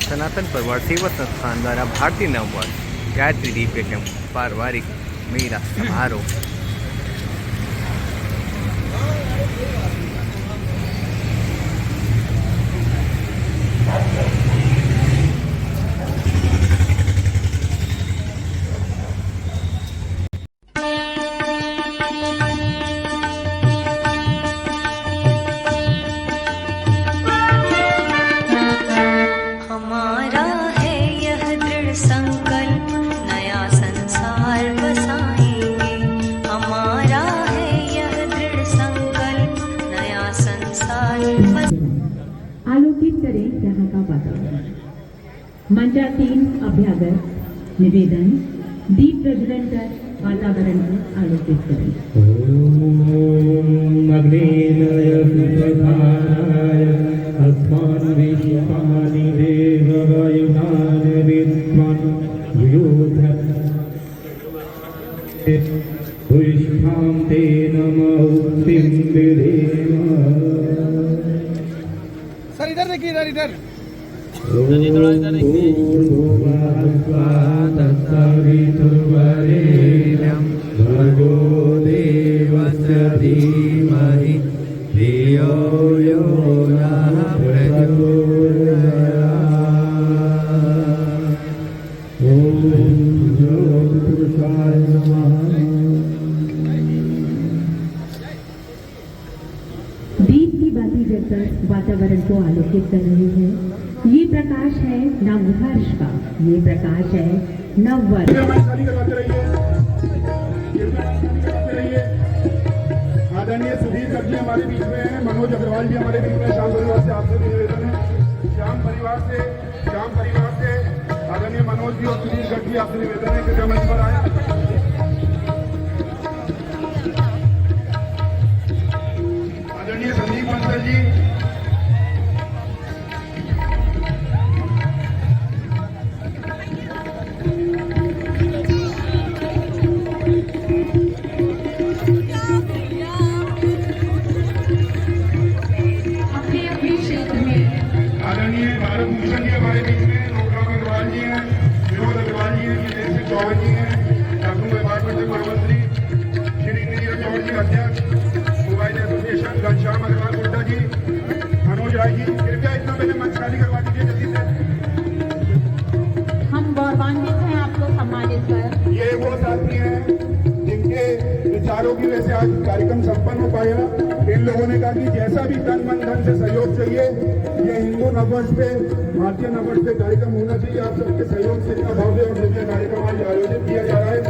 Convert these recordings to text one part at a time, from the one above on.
सनातन परिवार सेवा संस्थान द्वारा भारतीय नववर्ष गायत्री दीपयज्ञ पारिवारिक मेला समारोह। हमारा है यह दृढ़ संकल्प, नया संसार बसाएंगे। हमारा है यह दृढ़ संकल्प, नया संसार आलोकित करें यहाँ का वातावरण। मंचासीन अभ्यागत निवेदन दीप प्रज्वलन कर वातावरण को आलोकित करें। अग्नेय सुप्रभाय अस्मान् विश्वानि देववायुधान विद्वान् पुष्पां ते नमोक्तिं विधेम। सर इधर देखिए, इधर भर्गो देवस्य धीमहि धियो यो नः प्रचोदयात्। ॐ ज्योतिपुरुषाय नमः। दीप की बाती जलकर वातावरण को आलोकित कर रही है। ये प्रकाश है नववर्ष का, ये प्रकाश है नववर्ष। आदरणीय सुधीर गर्ग जी हमारे बीच में हैं, मनोज अग्रवाल जी हमारे बीच में। श्याम परिवार से आपसे भी निवेदन है, श्याम परिवार से आदरणीय मनोज जी और सुधीर गर्ग जी आपसे निवेदन है कि मंच पर आए। आदरणीय संदीप बंसल जी, आदरणीय भारत भूषण जी हमारे बीच में। नोकराम अग्रवाल जी हैं, विनोद अग्रवाल जी हैं, जितेंद्र सिंह चौहान जी हैं, लखनऊ व्यापार मंडल महामंत्री श्री नीरज चौहान जी अध्यक्ष, मोबाइल एसोसिएशन घनश्याम अग्रवाल गुड्डा जी, मनोज राय जी। कृपया इतना पहले मंच खाली करवा दीजिए जल्दी से। हम गौरवान्वित हैं आपको सम्मानित कर। ये वो साथी हैं जिनके विचारों की वजह से आज कार्यक्रम संपन्न हो पाया। इन लोगों ने कहा कि जैसा भी तन मन धन से सहयोग चाहिए, ये हिंदू नववर्ष पे, भारतीय नववर्ष पे कार्यक्रम होना चाहिए। आप सबके सहयोग से इतना भव्य और दिव्य कार्यक्रम आज आयोजित किया जा रहा है।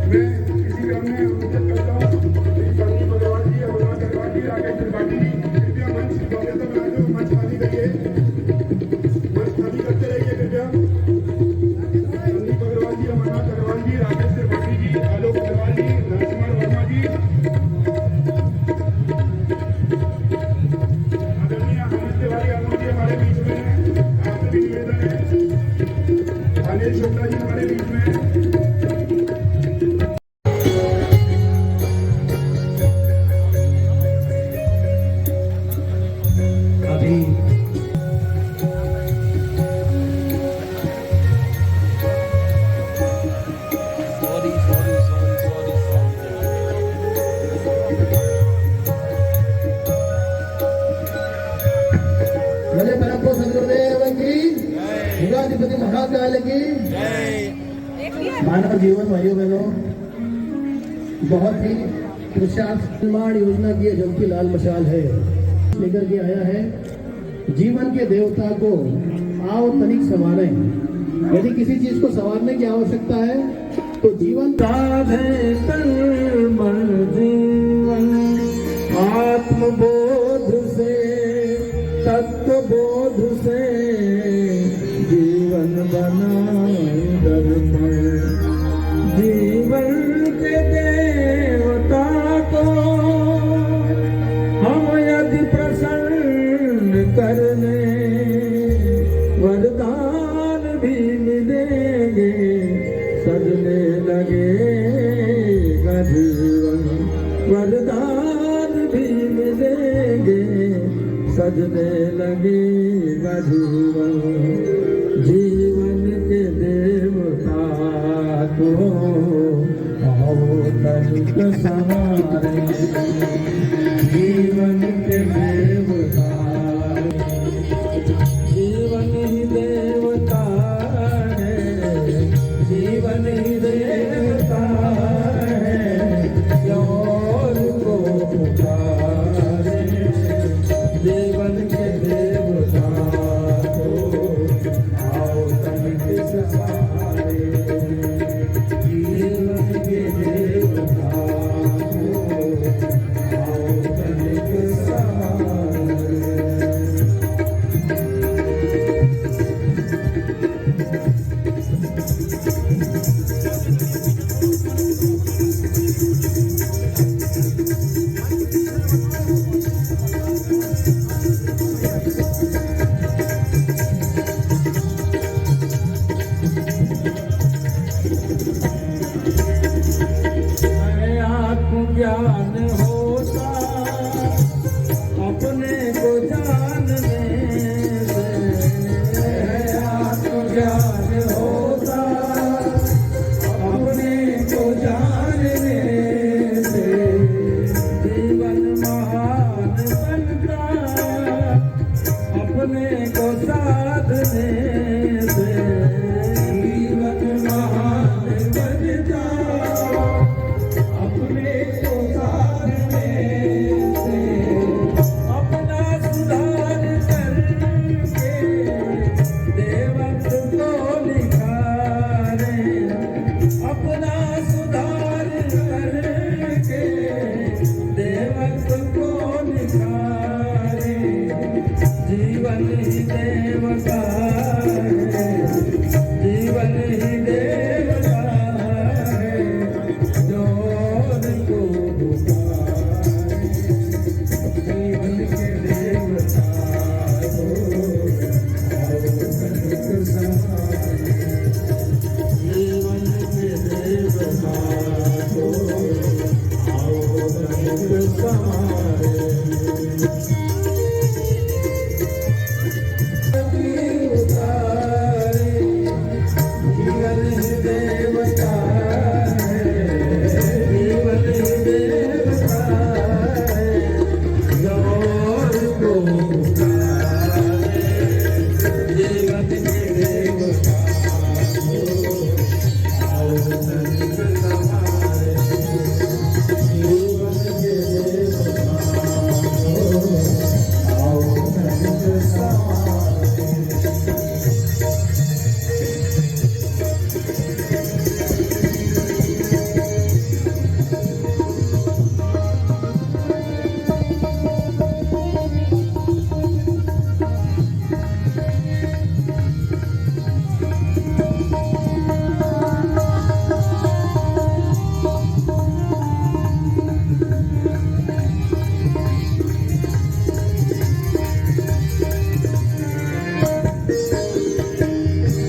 मैं इसी क्रम में अनुरोध करता हूँ संदीप अग्रवाल जी, अविनाश अग्रवाल जी, राकेश त्रिपाठी जी, कृपया मंच भव्यता बना दो, मंच खाली करिए, मंच खाली करते रहिए कृपया। संदीप अग्रवाल जी, अविनाश अग्रवाल जी, राकेश त्रिपाठी जी, आलोक अग्रवाल जी, नरसिम्हा वर्मा जी, हमारे बीच में हैं। आपसे भी निवेदन है, अनिल शुक्ला जी हमारे बीच में हैं। भले परम सदगुरुदेव की, युगाधिपति महाकाल की। मानव जीवन भाइयों बहनों, बहुत ही पुरुषार्थ निर्माण योजना की जो की लाल मशाल है लेकर के आया है। जीवन के देवता को आओ तनिक संवारे। यदि किसी चीज को संवारने की आवश्यकता है तो जीवन साधे तन मन जीवन आत्मबोध से, तत्वबोध से जीवन बनाए दर्पण। जीवन के देवता को हम यदि प्रसन्न करने, वरदान भी मिलेंगे, सजने लगेगा जीवन। वरदान भी मिलेंगे, सजने लगेगा जीवन, जीवन के देवता को आओ तनिक सहारे, जीवन के देवता, जीवन ही देवता है, जीवन ही देवता है, और को पुकारे, जीवन के देवता को आओ तनिक सहारे, जीवन के देवता को आओ तनिक सहारे। ज्ञान होता अपने को जानने से, आत्मज्ञान होता अपने को जानने से, जीवन महान बनता अपने को साधने से, जीवन महान बनता अपने को साधने से, अपना सुधार करके देवत्व को निखारे, अपना सुधार करके देवत्व को निखारे, जीवन ही देवता है, जीवन ही देवता है, जोर को पुकारे, जीवन के देवता को आओ तनिक सहारे, जीवन के देवता को आओ तनिक सहारे। उतारे, जीवन ही देवता है, जीवन ही देवता है, जोर को पुकारे, जीवन के देवता को आओ तनिक सहारे, जीवन के देवता को आओ तनिक सहारे।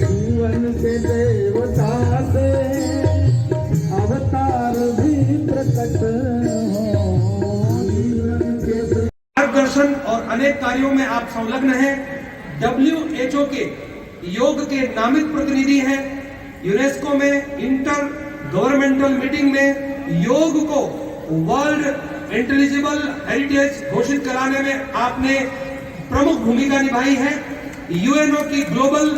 जीवन के देवता से अवतार भी प्रकट हो, जीवन के मार्गदर्शन और अनेक कार्यों में आप संलग्न हैं। WHO के योग के नामित प्रतिनिधि हैं। यूनेस्को में इंटर गवर्नमेंटल मीटिंग में योग को वर्ल्ड इंटेलिजिबल हेरिटेज घोषित कराने में आपने प्रमुख भूमिका निभाई है। यूएनओ की ग्लोबल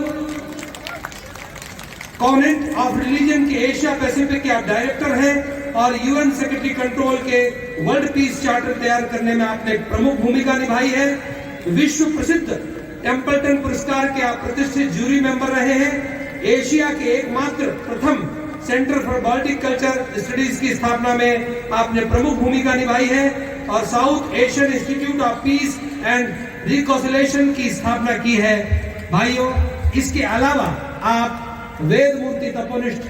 कॉन्वेंट ऑफ रिलीजन के एशिया पैसिफिक के आप डायरेक्टर हैं और यूएन सेक्रेटरी कंट्रोल के वर्ल्ड पीस चार्टर तैयार करने में आपने प्रमुख भूमिका निभाई है। विश्व प्रसिद्ध टेम्पल्टन पुरस्कार के आप प्रतिष्ठित जूरी मेंबर रहे हैं। एशिया के एकमात्र प्रथम centre for Baltic culture studies की स्थापना में आपने प्रमुख भूमिका निभाई है और south Asian institute of peace and reconciliation की स्थापना की है। भाइयों, इसके अलावा आप वेद मूर्ति तपोनिष्ठ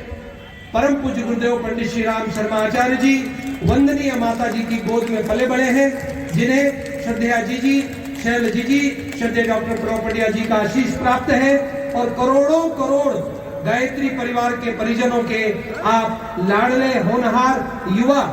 परम पूज्य गुरुदेव पंडित श्री राम शर्मा आचार्य जी वंदनीय माता जी की गोद में पले बड़े हैं, जिन्हें श्रद्धेया जी, शैल जी, श्रद्धेय डॉक्टर प्रोपटिया जी का आशीष प्राप्त है और करोड़ों करोड़ गायत्री परिवार के परिजनों के आप लाडले होनहार युवा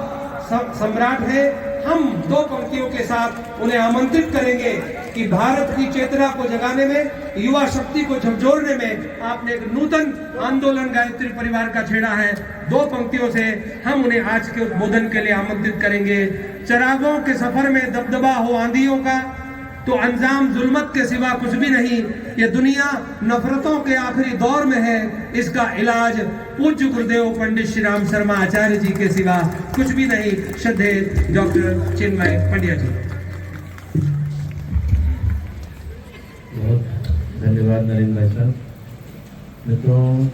सम्राट हैं। हम दो पंक्तियों के साथ उन्हें आमंत्रित करेंगे कि भारत की चेतना को जगाने में, युवा शक्ति को झकझोरने में आपने एक नूतन आंदोलन गायत्री परिवार का छेड़ा है। दो पंक्तियों से हम उन्हें आज के उद्बोधन के लिए आमंत्रित करेंगे। चिरागों के सफर में दबदबा हो आंधियों का, तो अंजाम जुल्मत के सिवा कुछ भी नहीं। ये दुनिया नफरतों के आखिरी दौर में है, इसका इलाज पूज्य गुरुदेव पंडित श्री राम शर्मा आचार्य जी के सिवा कुछ भी नहीं। श्रद्धेय डॉक्टर चिन्मय पंड्या जी। बहुत धन्यवाद नरेंद्र भाई साहब। मित्रों,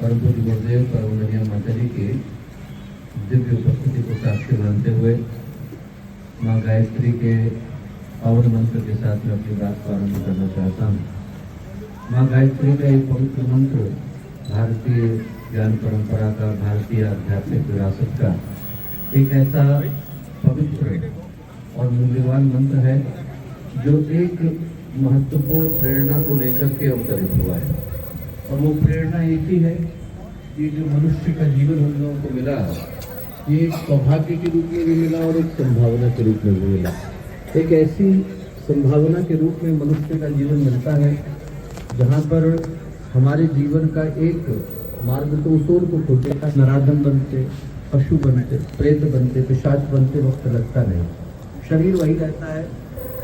परम पूज्य गुरुदेव परमवंदनीय माता जी की दिव्य उपस्थिति को साक्षी मानते हुए माँ गायत्री के पावन मंत्र के साथ मैं अपनी बात को आरंभ करना चाहता हूँ। माँ गायत्री का एक पवित्र मंत्र भारतीय ज्ञान परंपरा का, भारतीय आध्यात्मिक विरासत का एक ऐसा पवित्र और मूल्यवान मंत्र है जो एक महत्वपूर्ण प्रेरणा को लेकर के अवतरित हुआ है। और वो प्रेरणा एक ही है, ये जो मनुष्य का जीवन हम लोगों को मिला, ये एक सौभाग्य के रूप में भी मिला और एक संभावना के रूप में भी मिला। एक ऐसी संभावना के रूप में मनुष्य का जीवन मिलता है जहाँ पर हमारे जीवन का एक मार्ग तो उस ओर को खोजेगा, नराधम बनते, पशु बनते, प्रेत बनते, पिशाच बनते वक्त लगता नहीं। शरीर वही रहता है,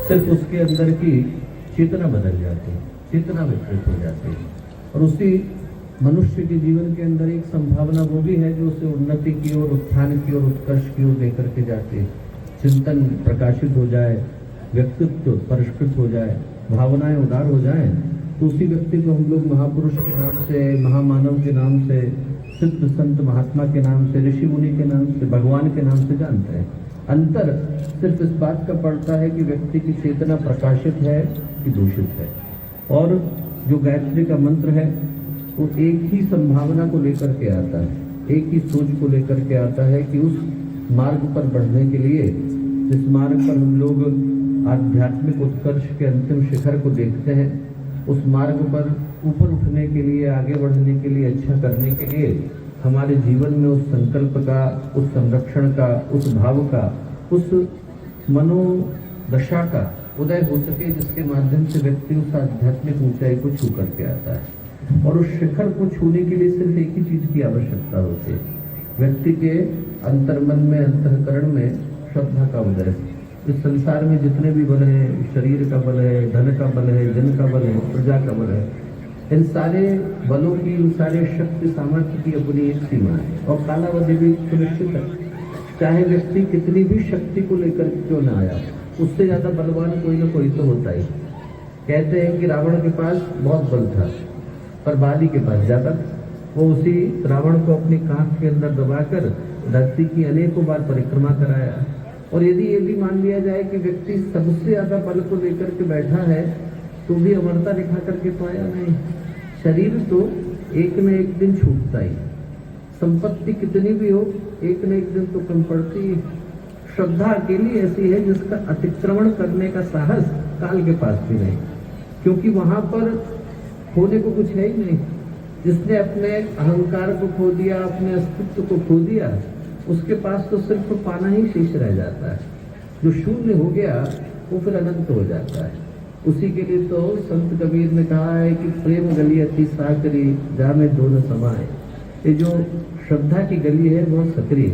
सिर्फ उसके अंदर की चेतना बदल जाती है, चेतना विकृत हो जाती है। और उसी मनुष्य के जीवन के अंदर एक संभावना वो भी है जो उसे उन्नति की ओर, उत्थान की ओर, उत्कर्ष की ओर लेकर के जाती है। चिंतन प्रकाशित हो जाए, व्यक्तित्व परिष्कृत हो जाए, भावनाएं उदार हो जाएं, तो उसी व्यक्ति को हम लोग महापुरुष के नाम से, महामानव के नाम से, सिद्ध संत महात्मा के नाम से, ऋषि मुनि के नाम से, भगवान के नाम से जानते हैं। अंतर सिर्फ इस बात का पड़ता है कि व्यक्ति की चेतना प्रकाशित है कि दूषित है। और जो गायत्री का मंत्र है वो एक ही संभावना को लेकर के आता है, एक ही सोच को लेकर के आता है कि उस मार्ग पर बढ़ने के लिए, जिस मार्ग पर हम लोग आध्यात्मिक उत्कर्ष के अंतिम शिखर को देखते हैं, उस मार्ग पर ऊपर उठने के लिए, आगे बढ़ने के लिए, अच्छा करने के लिए हमारे जीवन में उस संकल्प का, उस संरक्षण का, उस भाव का, उस मनोदशा का उदय हो सके जिसके माध्यम से व्यक्ति उस आध्यात्मिक ऊंचाई को छू करके आता है। और उस शिखर को छूने के लिए सिर्फ एक ही चीज की आवश्यकता होती है, व्यक्ति के अंतर्मन में, अंतःकरण में श्रद्धा का उदय। इस संसार में जितने भी बल हैं, शरीर का बल है, धन का बल है, जन का बल है, प्रजा का बल है, इन सारे बलों की, इन सारे शक्ति सामर्थ्य की अपनी एक सीमा है और कालावधि भी सुनिश्चित है। चाहे व्यक्ति कितनी भी शक्ति को लेकर क्यों न आया, उससे ज्यादा बलवान कोई ना कोई तो होता ही। कहते हैं कि रावण के पास बहुत बल था पर बाली के पास ज्यादा। वो उसी रावण को अपनी कांख के अंदर दबाकर धरती की अनेकों बार परिक्रमा कराया। और यदि ये भी मान लिया जाए कि व्यक्ति सबसे ज्यादा बल को लेकर के बैठा है तो भी अमरता दिखा करके तो आया नहीं। शरीर तो एक न एक दिन छूटता ही, संपत्ति कितनी भी हो एक न एक दिन तो कम पड़ती है। श्रद्धा अकेली ऐसी है जिसका अतिक्रमण करने का साहस काल के पास भी नहीं, क्योंकि वहां पर होने को कुछ है ही नहीं। जिसने अपने अहंकार को खो दिया, अपने अस्तित्व को खो दिया, उसके पास तो सिर्फ पाना ही शेष रह जाता है। जो शून्य हो गया वो फिर अनंत हो जाता है। उसी के लिए तो संत कबीर ने कहा है कि प्रेम गली अति साकरी जा में दो न समाए। ये जो श्रद्धा की गली है बहुत सक्रिय,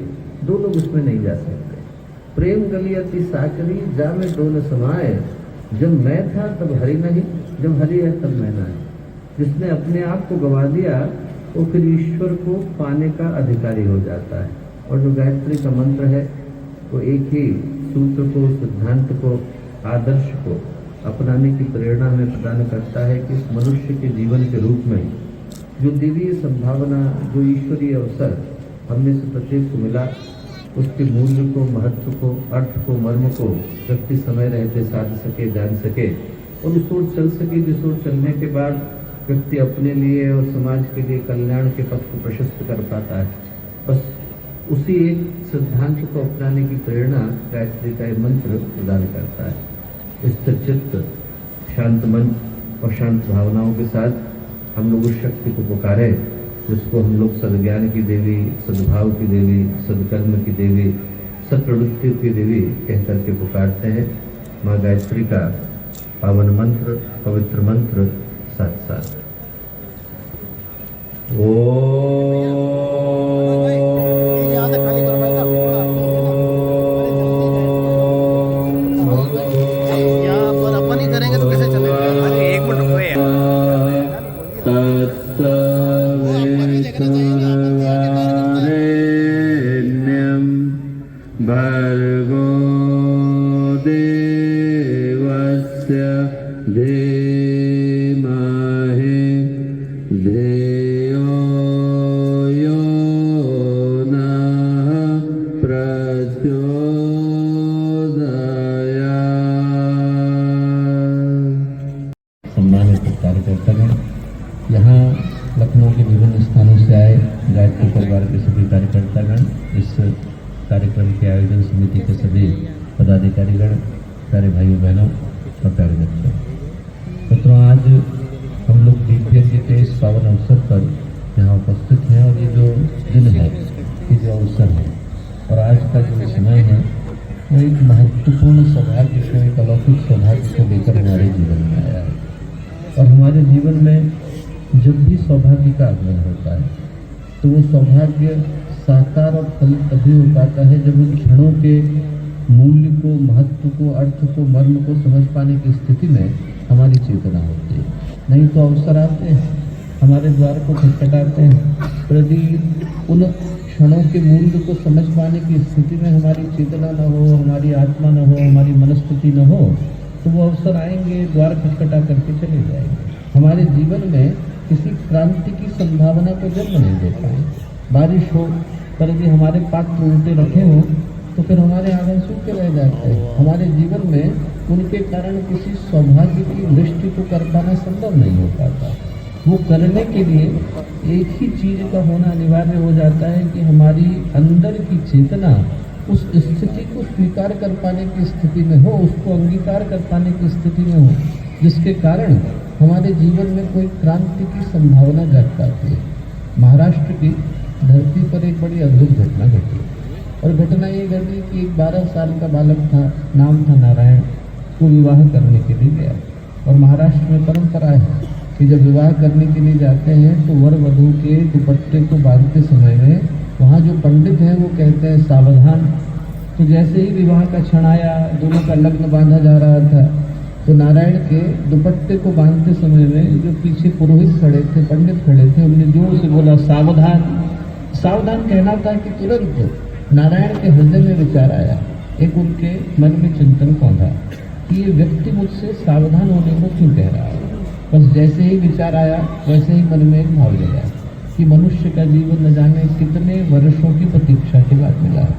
दो लोग उसमें नहीं जा सकते। प्रेम गली अति साकरी जा में दो न समाए, जब मैं था तब हरि नहीं, जब हरि है तब मैं नहीं। जिसने अपने आप को गवा दिया वो फिर ईश्वर को पाने का अधिकारी हो जाता है। और जो गायत्री का मंत्र है वो एक ही सूत्र को, सिद्धांत को, आदर्श को अपनाने की प्रेरणा हमें प्रदान करता है कि इस मनुष्य के जीवन के रूप में जो दिव्य संभावना, जो ईश्वरीय अवसर हमने से प्रत्येक को मिला, उसके मूल्य को, महत्व को, अर्थ को, मर्म को व्यक्ति समय रहते साध सके, जान सके और उस ओर चल सके, जिस ओर चलने के बाद व्यक्ति अपने लिए और समाज के लिए कल्याण के पथ को प्रशस्त कर पाता है। बस उसी एक सिद्धांत को अपनाने की प्रेरणा गायत्री का मंत्र प्रदान करता है। स्थिर चित्त, शांत मन और शांत भावनाओं के साथ हम लोग उस शक्ति को पुकारें जिसको हम लोग सद्ज्ञान की देवी, सद्भाव की देवी, सद्कर्म की देवी, सत्प्रवृत्ति की देवी कहकर के पुकारते हैं। माँ गायत्री का पावन मंत्र, पवित्र मंत्र साथ साथ भर्गो देवस्य धीमहि धियो यो नः प्रचोदयात्। सम्मानित कार्यकर्तागण, यहाँ लखनऊ के विभिन्न स्थानों से आए गायत्री परिवार के सभी कार्यकर्तागण, इस कार्यक्रम के आयोजन समिति के सभी पदाधिकारीगण, प्यारे भाइयों बहनों और प्यारे बच्चों, मित्रों, आज हम लोग दीपयज्ञ के इस पावन अवसर पर यहाँ उपस्थित हैं और ये जो दिन है, ये जो अवसर है और आज का जो समय है वो एक महत्वपूर्ण सौभाग्य को, एक अलौकिक सौभाग्य को लेकर हमारे जीवन में आया है। और हमारे जीवन में जब भी सौभाग्य का आगमन होता है तो वो सौभाग्य साकार और फलित तभी हो पाता है जब उन क्षणों के मूल्य को, महत्व को, अर्थ को, मर्म को समझ पाने की स्थिति में हमारी चेतना होती है। नहीं तो अवसर आते हैं, हमारे द्वार को खटखटाते हैं, यदि उन क्षणों के मूल्य को समझ पाने की स्थिति में हमारी चेतना न हो, हमारी आत्मा न हो, हमारी मनस्थिति न हो, तो वो अवसर आएंगे, द्वार खटखटा करके चले जाएंगे। हमारे जीवन में किसी क्रांति की संभावना को जन्म नहीं दे पाए। बारिश हो पर यदि हमारे पात्र उल्टे रखे हों तो फिर हमारे आंगन सूखे रह जाते हैं। हमारे जीवन में उनके कारण किसी सौभाग्य की दृष्टि को कर पाना संभव नहीं हो पाता। वो करने के लिए एक ही चीज का होना अनिवार्य हो जाता है कि हमारी अंदर की चेतना उस स्थिति को स्वीकार कर पाने की स्थिति में हो, उसको अंगीकार कर पाने की स्थिति में हो, जिसके कारण हमारे जीवन में कोई क्रांति की संभावना जाग पाती है। महाराष्ट्र की धरती पर एक बड़ी अद्भुत घटना घटी और घटना ये घटी कि एक 12 साल का बालक था, नाम था नारायण, को विवाह करने के लिए गया। और महाराष्ट्र में परंपरा है कि जब विवाह करने के लिए जाते हैं तो वर वधू के दुपट्टे को बांधते समय में वहाँ जो पंडित हैं वो कहते हैं सावधान। तो जैसे ही विवाह का क्षण आया, दोनों का लग्न बांधा जा रहा था, तो नारायण के दुपट्टे को बांधते समय में जो पीछे पुरोहित खड़े थे, पंडित खड़े थे, उन्होंने जोर से बोला सावधान। सावधान कहना था कि तुरंत नारायण के हृदय में विचार आया, एक उनके मन में चिंतन पौधा कि ये व्यक्ति मुझसे सावधान होने को क्यों कह रहा है। बस जैसे ही विचार आया वैसे ही मन में एक भाव लगा कि मनुष्य का जीवन न जाने कितने वर्षों की प्रतीक्षा के बाद मिला है।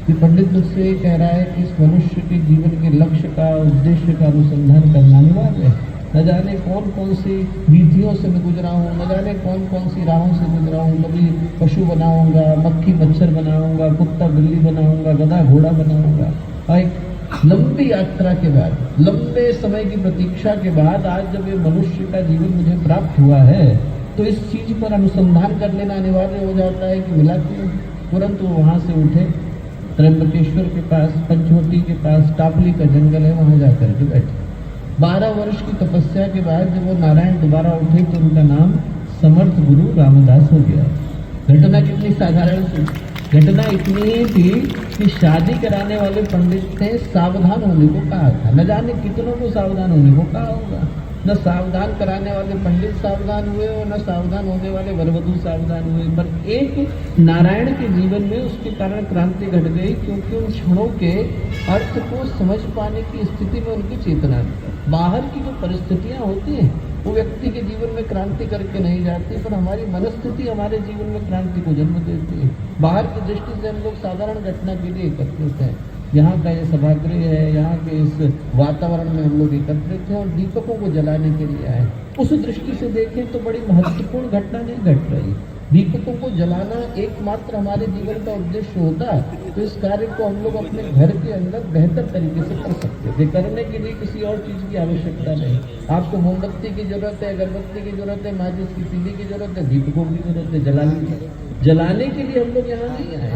कि पंडित मुझसे ये कह रहा है कि इस मनुष्य के जीवन के लक्ष्य का, उद्देश्य का अनुसंधान करना अनिवार्य है। न जाने कौन कौन सी वीथियों से मैं गुजरा हूँ, न जाने कौन कौन सी राहों से गुजरा हूँ। कभी पशु बनाऊंगा, मक्खी मच्छर बनाऊंगा, कुत्ता बिल्ली बनाऊंगा, गधा घोड़ा बनाऊंगा। और एक लंबी यात्रा के बाद, लंबे समय की प्रतीक्षा के बाद आज जब ये मनुष्य का जीवन मुझे प्राप्त हुआ है तो इस चीज पर अनुसंधान कर लेना अनिवार्य हो जाता है कि मिला क्यों। तुरंत वो वहाँ से उठे, त्र्यंबकेश्वर के पास, पंचवटी के पास टापली का जंगल है, वहाँ जाकर के बैठे। 12 वर्ष की तपस्या के बाद जब वो नारायण दोबारा उठे तो उनका नाम समर्थ गुरु रामदास हो गया। घटना कितनी साधारण थी, घटना इतनी ही थी कि शादी कराने वाले पंडित ने सावधान होने को कहा था। न जाने कितनों को सावधान होने को कहा होगा। न सावधान कराने वाले पंडित सावधान हुए और न सावधान होने वाले वरवधू सावधान हुए, पर एक नारायण के जीवन में उसके कारण क्रांति घट गई, क्योंकि उन क्षणों के अर्थ को समझ पाने की स्थिति में उनकी चेतना थी। बाहर की जो परिस्थितियां होती हैं वो व्यक्ति के जीवन में क्रांति करके नहीं जाती, पर हमारी मनस्थिति हमारे जीवन में क्रांति को जन्म देती है। बाहर की दृष्टि से हम लोग साधारण घटना के लिए एकत्रित हैं। यहाँ का ये सभागृह है, यहाँ के इस वातावरण में हम लोग एकत्रित हैं और दीपकों को जलाने के लिए आए। उस दृष्टि से देखें तो बड़ी महत्वपूर्ण घटना नहीं घट रही। दीपकों को जलाना एकमात्र हमारे जीवन का उद्देश्य होता तो इस कार्य को हम लोग अपने घर के अंदर बेहतर तरीके से कर सकते थे। करने के लिए किसी और चीज की आवश्यकता नहीं। आपको मोमबत्ती की जरूरत है, अगरबत्ती की जरूरत है, माचिस की तीली की जरूरत है, दीपकों की जरूरत है, जलाने के लिए हम लोग यहाँ नहीं आए।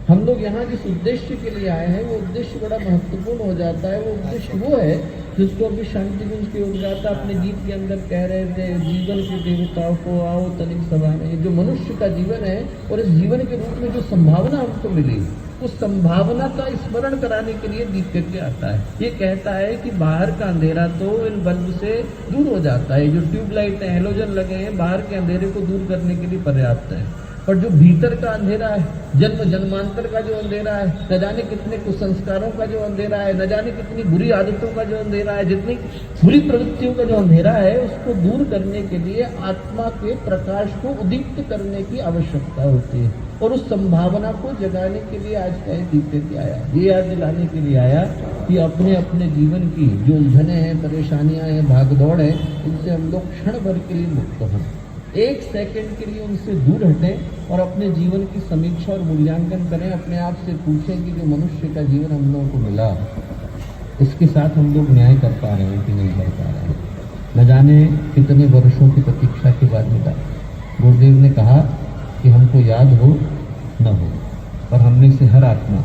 हमने लोग यहाँ जिस उद्देश्य के लिए आए हैं वो उद्देश्य बड़ा महत्वपूर्ण हो जाता है। वो उद्देश्य वो है जिसको अभी शांति गुंज के उद्गाता अपने गीत के अंदर कह रहे थे, जीवन के देवताओं को आओ तनिक सभा में। जो मनुष्य का जीवन है और इस जीवन के रूप में जो संभावना हमको मिली, उस संभावना का स्मरण कराने के लिए दीप करके आता है। ये कहता है कि बाहर का अंधेरा तो इन बल्ब से दूर हो जाता है, जो ट्यूबलाइट है, हेलोजन लगे हैं, बाहर के अंधेरे को दूर करने के लिए पर्याप्त है। और जो भीतर का अंधेरा है, जन्म जन्मांतर का जो अंधेरा है, न जाने कितने कुसंस्कारों का जो अंधेरा है, न जाने कितनी बुरी आदतों का जो अंधेरा है, जितनी बुरी प्रवृत्तियों का जो अंधेरा है, उसको दूर करने के लिए आत्मा के प्रकाश को उद्दीप्त करने की आवश्यकता होती है। और उस संभावना को जगाने के लिए आज का दीप के आया, ये याद दिलाने के लिए आया कि अपने अपने जीवन की जो उलझने हैं, परेशानियां हैं, भागदौड़ है, इनसे हम लोग क्षण भर के लिए मुक्त हों, एक सेकंड के लिए उनसे दूर हटें और अपने जीवन की समीक्षा और मूल्यांकन करें। अपने आप से पूछें कि जो मनुष्य का जीवन हम लोगों को मिला, इसके साथ हम लोग न्याय कर पा रहे हैं कि नहीं कर पा रहे हैं। न जाने कितने वर्षों की प्रतीक्षा के बाद मिला। गुरुदेव ने कहा कि हमको याद हो न हो, पर हमने से हर आत्मा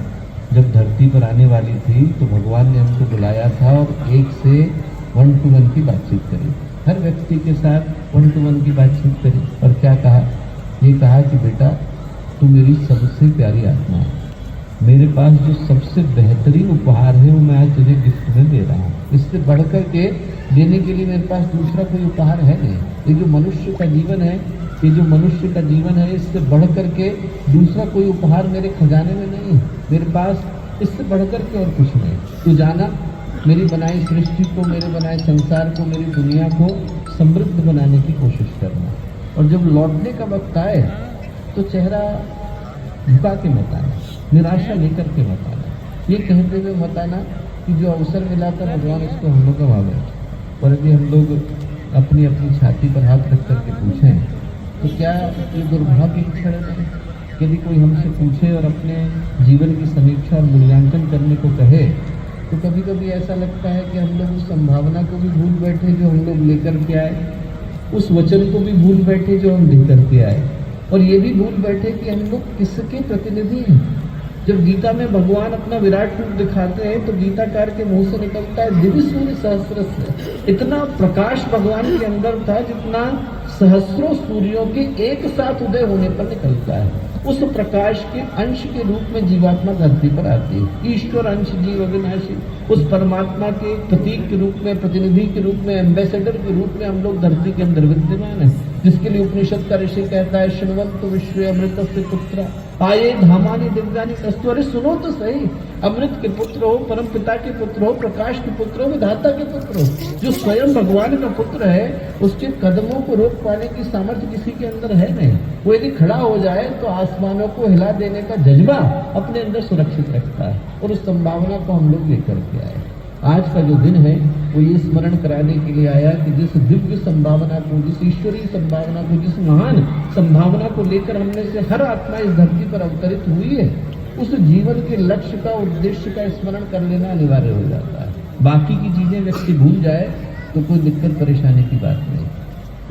जब धरती पर आने वाली थी तो भगवान ने हमको बुलाया था और एक से 1 to 1 की बातचीत करी, हर व्यक्ति के साथ 1 to 1 की बातचीत करी। और क्या कहा? ये कहा कि बेटा तू मेरी सबसे प्यारी आत्मा है, मेरे पास जो सबसे बेहतरीन उपहार है वो मैं आज तुझे गिफ्ट में दे रहा हूँ। इससे बढ़कर के देने के लिए मेरे पास दूसरा कोई उपहार है नहीं। ये जो मनुष्य का जीवन है, ये जो मनुष्य का जीवन है, इससे बढ़कर के दूसरा कोई उपहार मेरे खजाने में नहीं है, मेरे पास इससे बढ़कर के और कुछ नहीं। तू जाना, मेरी बनाई सृष्टि को, मेरे बनाए संसार को, मेरी दुनिया को समृद्ध बनाने की कोशिश करना। और जब लौटने का वक्त आए तो चेहरा झुका के मत आना, निराशा लेकर के मत आना, ये कहते हुए मत आना कि जो अवसर मिला था भगवान उसको हम लोग गंवा गए। और यदि हम लोग अपनी अपनी छाती पर हाथ रख करके पूछें तो क्या ये दुर्भाग्य की क्षण है? यदि कोई हमसे पूछे और अपने जीवन की समीक्षा और मूल्यांकन करने को कहे तो कभी कभी ऐसा लगता है कि हम लोग उस संभावना को भी भूल बैठे जो हम लोग लेकर के आए, उस वचन को भी भूल बैठे जो हम लेकर के आए, और ये भी भूल बैठे कि हम लोग किसके प्रतिनिधि हैं। जब गीता में भगवान अपना विराट रूप दिखाते हैं तो गीताकार के मुंह से निकलता है दिव्य सूर्य सहस्रस्य। इतना प्रकाश भगवान के अंदर था जितना सहस्रों सूर्यों के एक साथ उदय होने पर निकलता है। उस प्रकाश के अंश के रूप में जीवात्मा धरती पर आती है। ईश्वर अंश जीव अविनाशी, उस परमात्मा के प्रतीक के रूप में, प्रतिनिधि के रूप में, एम्बेसडर के रूप में हम लोग धरती के अंदर विद्यमान है, जिसके लिए उपनिषद का ऋषि कहता है शृण्वन्तु विश्वे अमृतस्य पुत्र आये धामानि दिव्यानि कस्तु। अरे सुनो तो सही, अमृत के पुत्र हो, परम पिता के पुत्र हो, प्रकाश के पुत्र हो, विधाता के पुत्र हो, जो स्वयं भगवान का पुत्र है, उसके कदमों को रोक पाने की सामर्थ्य किसी के अंदर है नहीं। वो यदि खड़ा हो जाए तो आसमानों को हिला देने का जज्बा अपने अंदर सुरक्षित रखता है। और उस संभावना को हम लोग लेकर के आए। आज का जो दिन है वो ये स्मरण कराने के लिए आया कि जिस दिव्य संभावना को, जिस ईश्वरीय संभावना को, जिस महान संभावना को लेकर हमने से हर आत्मा इस धरती पर अवतरित हुई है, उस जीवन के लक्ष्य का, उद्देश्य का स्मरण कर लेना अनिवार्य हो जाता है। बाकी की चीजें व्यक्ति भूल जाए तो कोई दिक्कत परेशानी की बात नहीं,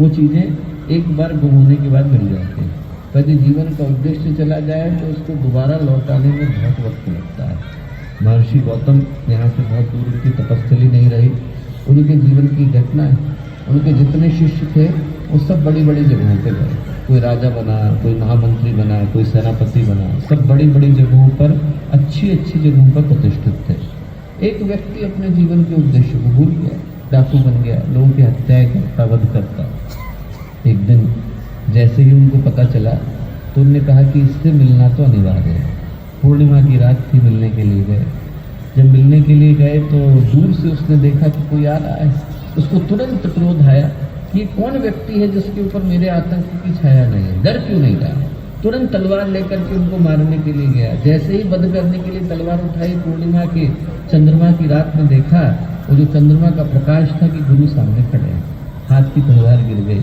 वो चीजें एक बार गुम होने के बाद मिल जाती हैं। यदि जीवन का उद्देश्य चला जाए तो उसको दोबारा लौटाने में बहुत वक्त लगता है। महर्षि गौतम यहाँ से बहुत दूर की तपस्थली नहीं रही, उनके जीवन की घटना है। उनके जितने शिष्य थे वो सब बड़ी बड़ी जगहों पे गए, कोई राजा बना, कोई महामंत्री बना, कोई सेनापति बना, सब बड़ी बड़ी जगहों पर, अच्छी अच्छी जगहों पर प्रतिष्ठित थे। एक व्यक्ति अपने जीवन के उद्देश्य को भूल गया, डाकू बन गया, लोगों की हत्याएं करता, वध करता। एक दिन जैसे ही उनको पता चला तो उन्होंने कहा कि इससे मिलना तो अनिवार्य है। पूर्णिमा की रात थी, मिलने के लिए गए। जब मिलने के लिए गए तो दूर से उसने देखा कि कोई आ रहा है। उसको तुरंत क्रोध आया कि ये कौन व्यक्ति है जिसके ऊपर मेरे आतंक की छाया नहीं है, डर क्यों नहीं रहा। तुरंत तलवार लेकर के उनको मारने के लिए गया। जैसे ही वध करने के लिए तलवार उठाई, पूर्णिमा के चंद्रमा की रात में देखा वो जो चंद्रमा का प्रकाश था कि गुरु सामने खड़े हैं। हाथ की तलवार गिर गई,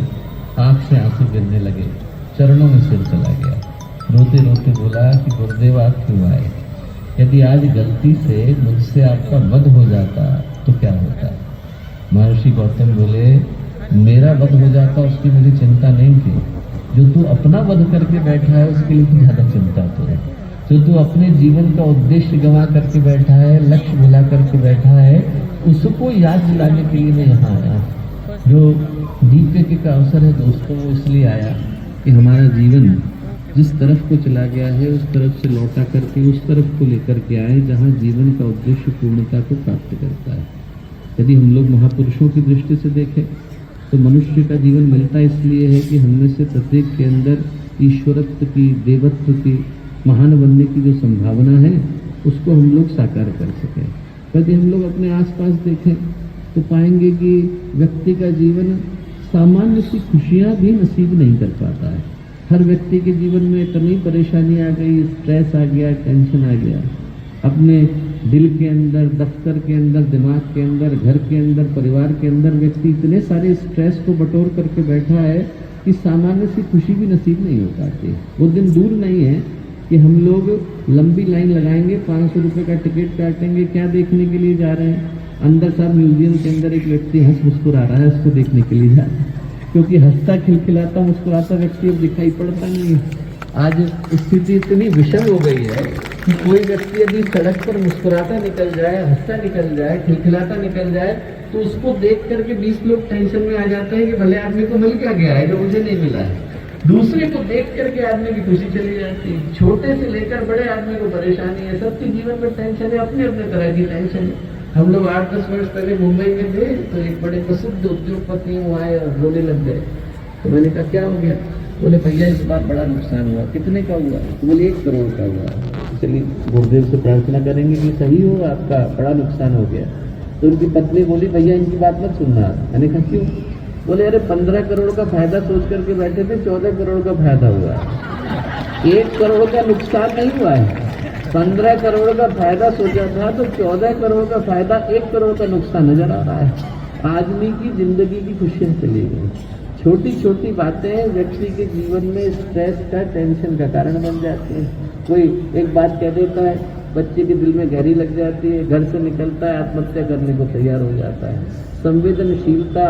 आंख से आंसू गिरने लगे, चरणों में सिर चला गया। रोते रोते बोला कि गुरुदेव आप क्यों आए? यदि आज गलती से मुझसे आपका वध हो जाता तो क्या होता? महर्षि गौतम बोले मेरा वध हो जाता उसकी मुझे चिंता नहीं थी, जो तू अपना वध करके बैठा है उसके लिए तो ज्यादा चिंता तो है। तो जो अपने जीवन का उद्देश्य गंवा करके बैठा है, लक्ष्य भुला करके बैठा है, उसको याद दिलाने के लिए मैं यहाँ आया। जो दीपिका का अवसर है दोस्तों, वो इसलिए आया कि हमारा जीवन जिस तरफ को चला गया है उस तरफ से लौटा करके उस तरफ को लेकर के आए जहाँ जीवन का उद्देश्य पूर्णता को प्राप्त करता है। यदि हम लोग महापुरुषों की दृष्टि से देखें तो मनुष्य का जीवन मिलता इसलिए है कि हमने से प्रत्येक के अंदर ईश्वरत्व की, देवत्व की, महान बनने की जो संभावना है उसको हम लोग साकार कर सकें। यदि हम लोग अपने आसपास देखें तो पाएंगे कि व्यक्ति का जीवन सामान्य सी खुशियाँ भी नसीब नहीं कर पाता है। हर व्यक्ति के जीवन में इतनी परेशानी आ गई, स्ट्रेस आ गया, टेंशन आ गया, अपने दिल के अंदर, दफ्तर के अंदर, दिमाग के अंदर, घर के अंदर, परिवार के अंदर व्यक्ति इतने सारे स्ट्रेस को बटोर करके बैठा है कि सामान्य सी खुशी भी नसीब नहीं हो पाती। वो दिन दूर नहीं है कि हम लोग लंबी लाइन लगाएंगे, 500 रुपये का टिकट काटेंगे, क्या देखने के लिए जा रहे हैं? अंदर साहब म्यूजियम के अंदर एक व्यक्ति हंस मुस्कुरा रहा है, उसको देखने के लिए जा रहे हैं, क्योंकि हंसता खिलखिलाता मुस्कुराता व्यक्ति अब दिखाई पड़ता नहीं है। आज स्थिति इतनी विषम हो गई है कि कोई व्यक्ति यदि सड़क पर मुस्कुराता निकल जाए, हंसता निकल जाए, खिलखिलाता निकल जाए तो उसको देख करके 20 लोग टेंशन में आ जाते हैं कि भले आदमी को मिल क्या गया है जो मुझे नहीं मिला है। दूसरे को देख करके आदमी की खुशी चली जाती है। छोटे से लेकर बड़े आदमी को परेशानी है, सबके जीवन में टेंशन है, अपने अपने तरह की टेंशन है। हम लोग 8-10 वर्ष पहले मुंबई में थे तो एक बड़े प्रसिद्ध उद्योगपति वहाँ आए और रोने लग गए। तो मैंने कहा क्या हो गया? बोले भैया इस बार बड़ा नुकसान हुआ। कितने का हुआ? तो बोले 1 करोड़ का हुआ। चलिए गुरुदेव से प्रार्थना करेंगे कि सही हो, आपका बड़ा नुकसान हो गया। तो उनकी पत्नी बोली भैया इनकी बात मत सुनना। मैंने कहा क्यों? बोले अरे 15 करोड़ का फायदा सोच करके बैठे थे, 14 करोड़ का फायदा हुआ। 1 करोड़ का नुकसान नहीं हुआ है, 15 करोड़ का फायदा सोचा था तो 14 करोड़ का फायदा, 1 करोड़ का नुकसान नजर आ रहा है। आदमी की जिंदगी की खुशियाँ चली गई। छोटी छोटी बातें व्यक्ति के जीवन में स्ट्रेस का, टेंशन का कारण बन जाती हैं। कोई एक बात कह देता है, बच्चे के दिल में गहरी लग जाती है, घर से निकलता है, आत्महत्या करने को तैयार हो जाता है। संवेदनशीलता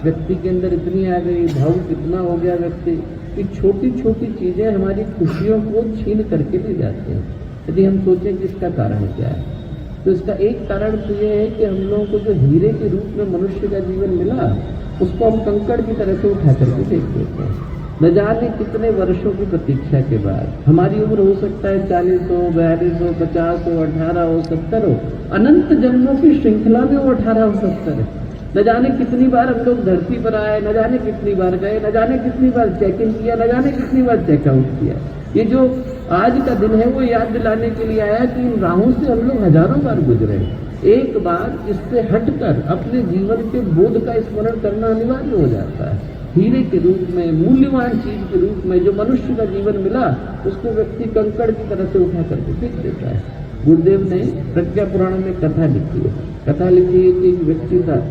व्यक्ति के अंदर इतनी आ गई, भावुक कितना हो गया व्यक्ति कि छोटी छोटी चीज़ें हमारी खुशियों को छीन करके ले जाते हैं। यदि हम सोचें कि इसका कारण क्या है तो इसका एक कारण तो ये है कि हम लोगों को जो हीरे के रूप में मनुष्य का जीवन मिला उसको हम कंकड़ की तरह से उठा करके फेंक देते हैं। न जाने कितने वर्षों की प्रतीक्षा के बाद, हमारी उम्र हो सकता है 40 हो, 42 हो, 50 हो, 18 हो, 70 हो, अनंत जन्मों की श्रृंखला में वो 18 हो, 70 है। न जाने कितनी बार हम लोग धरती पर आए, न जाने कितनी बार गए, न जाने कितनी बार चेक इन किया, न जाने कितनी बार चेकआउट किया। ये जो आज का दिन है वो याद दिलाने के लिए आया कि इन राहों से हम लोग हजारों बार गुजरे। एक बार इससे हटकर अपने जीवन के बोध का स्मरण करना अनिवार्य हो जाता है। हीरे के रूप में, मूल्यवान चीज के रूप में जो मनुष्य का जीवन मिला उसको व्यक्ति कंकड़ की तरह से उठा करके फेंक देता है। गुरुदेव ने प्रज्ञा पुराण में कथा लिखी है। कथा लिखी है कि एक व्यक्ति था,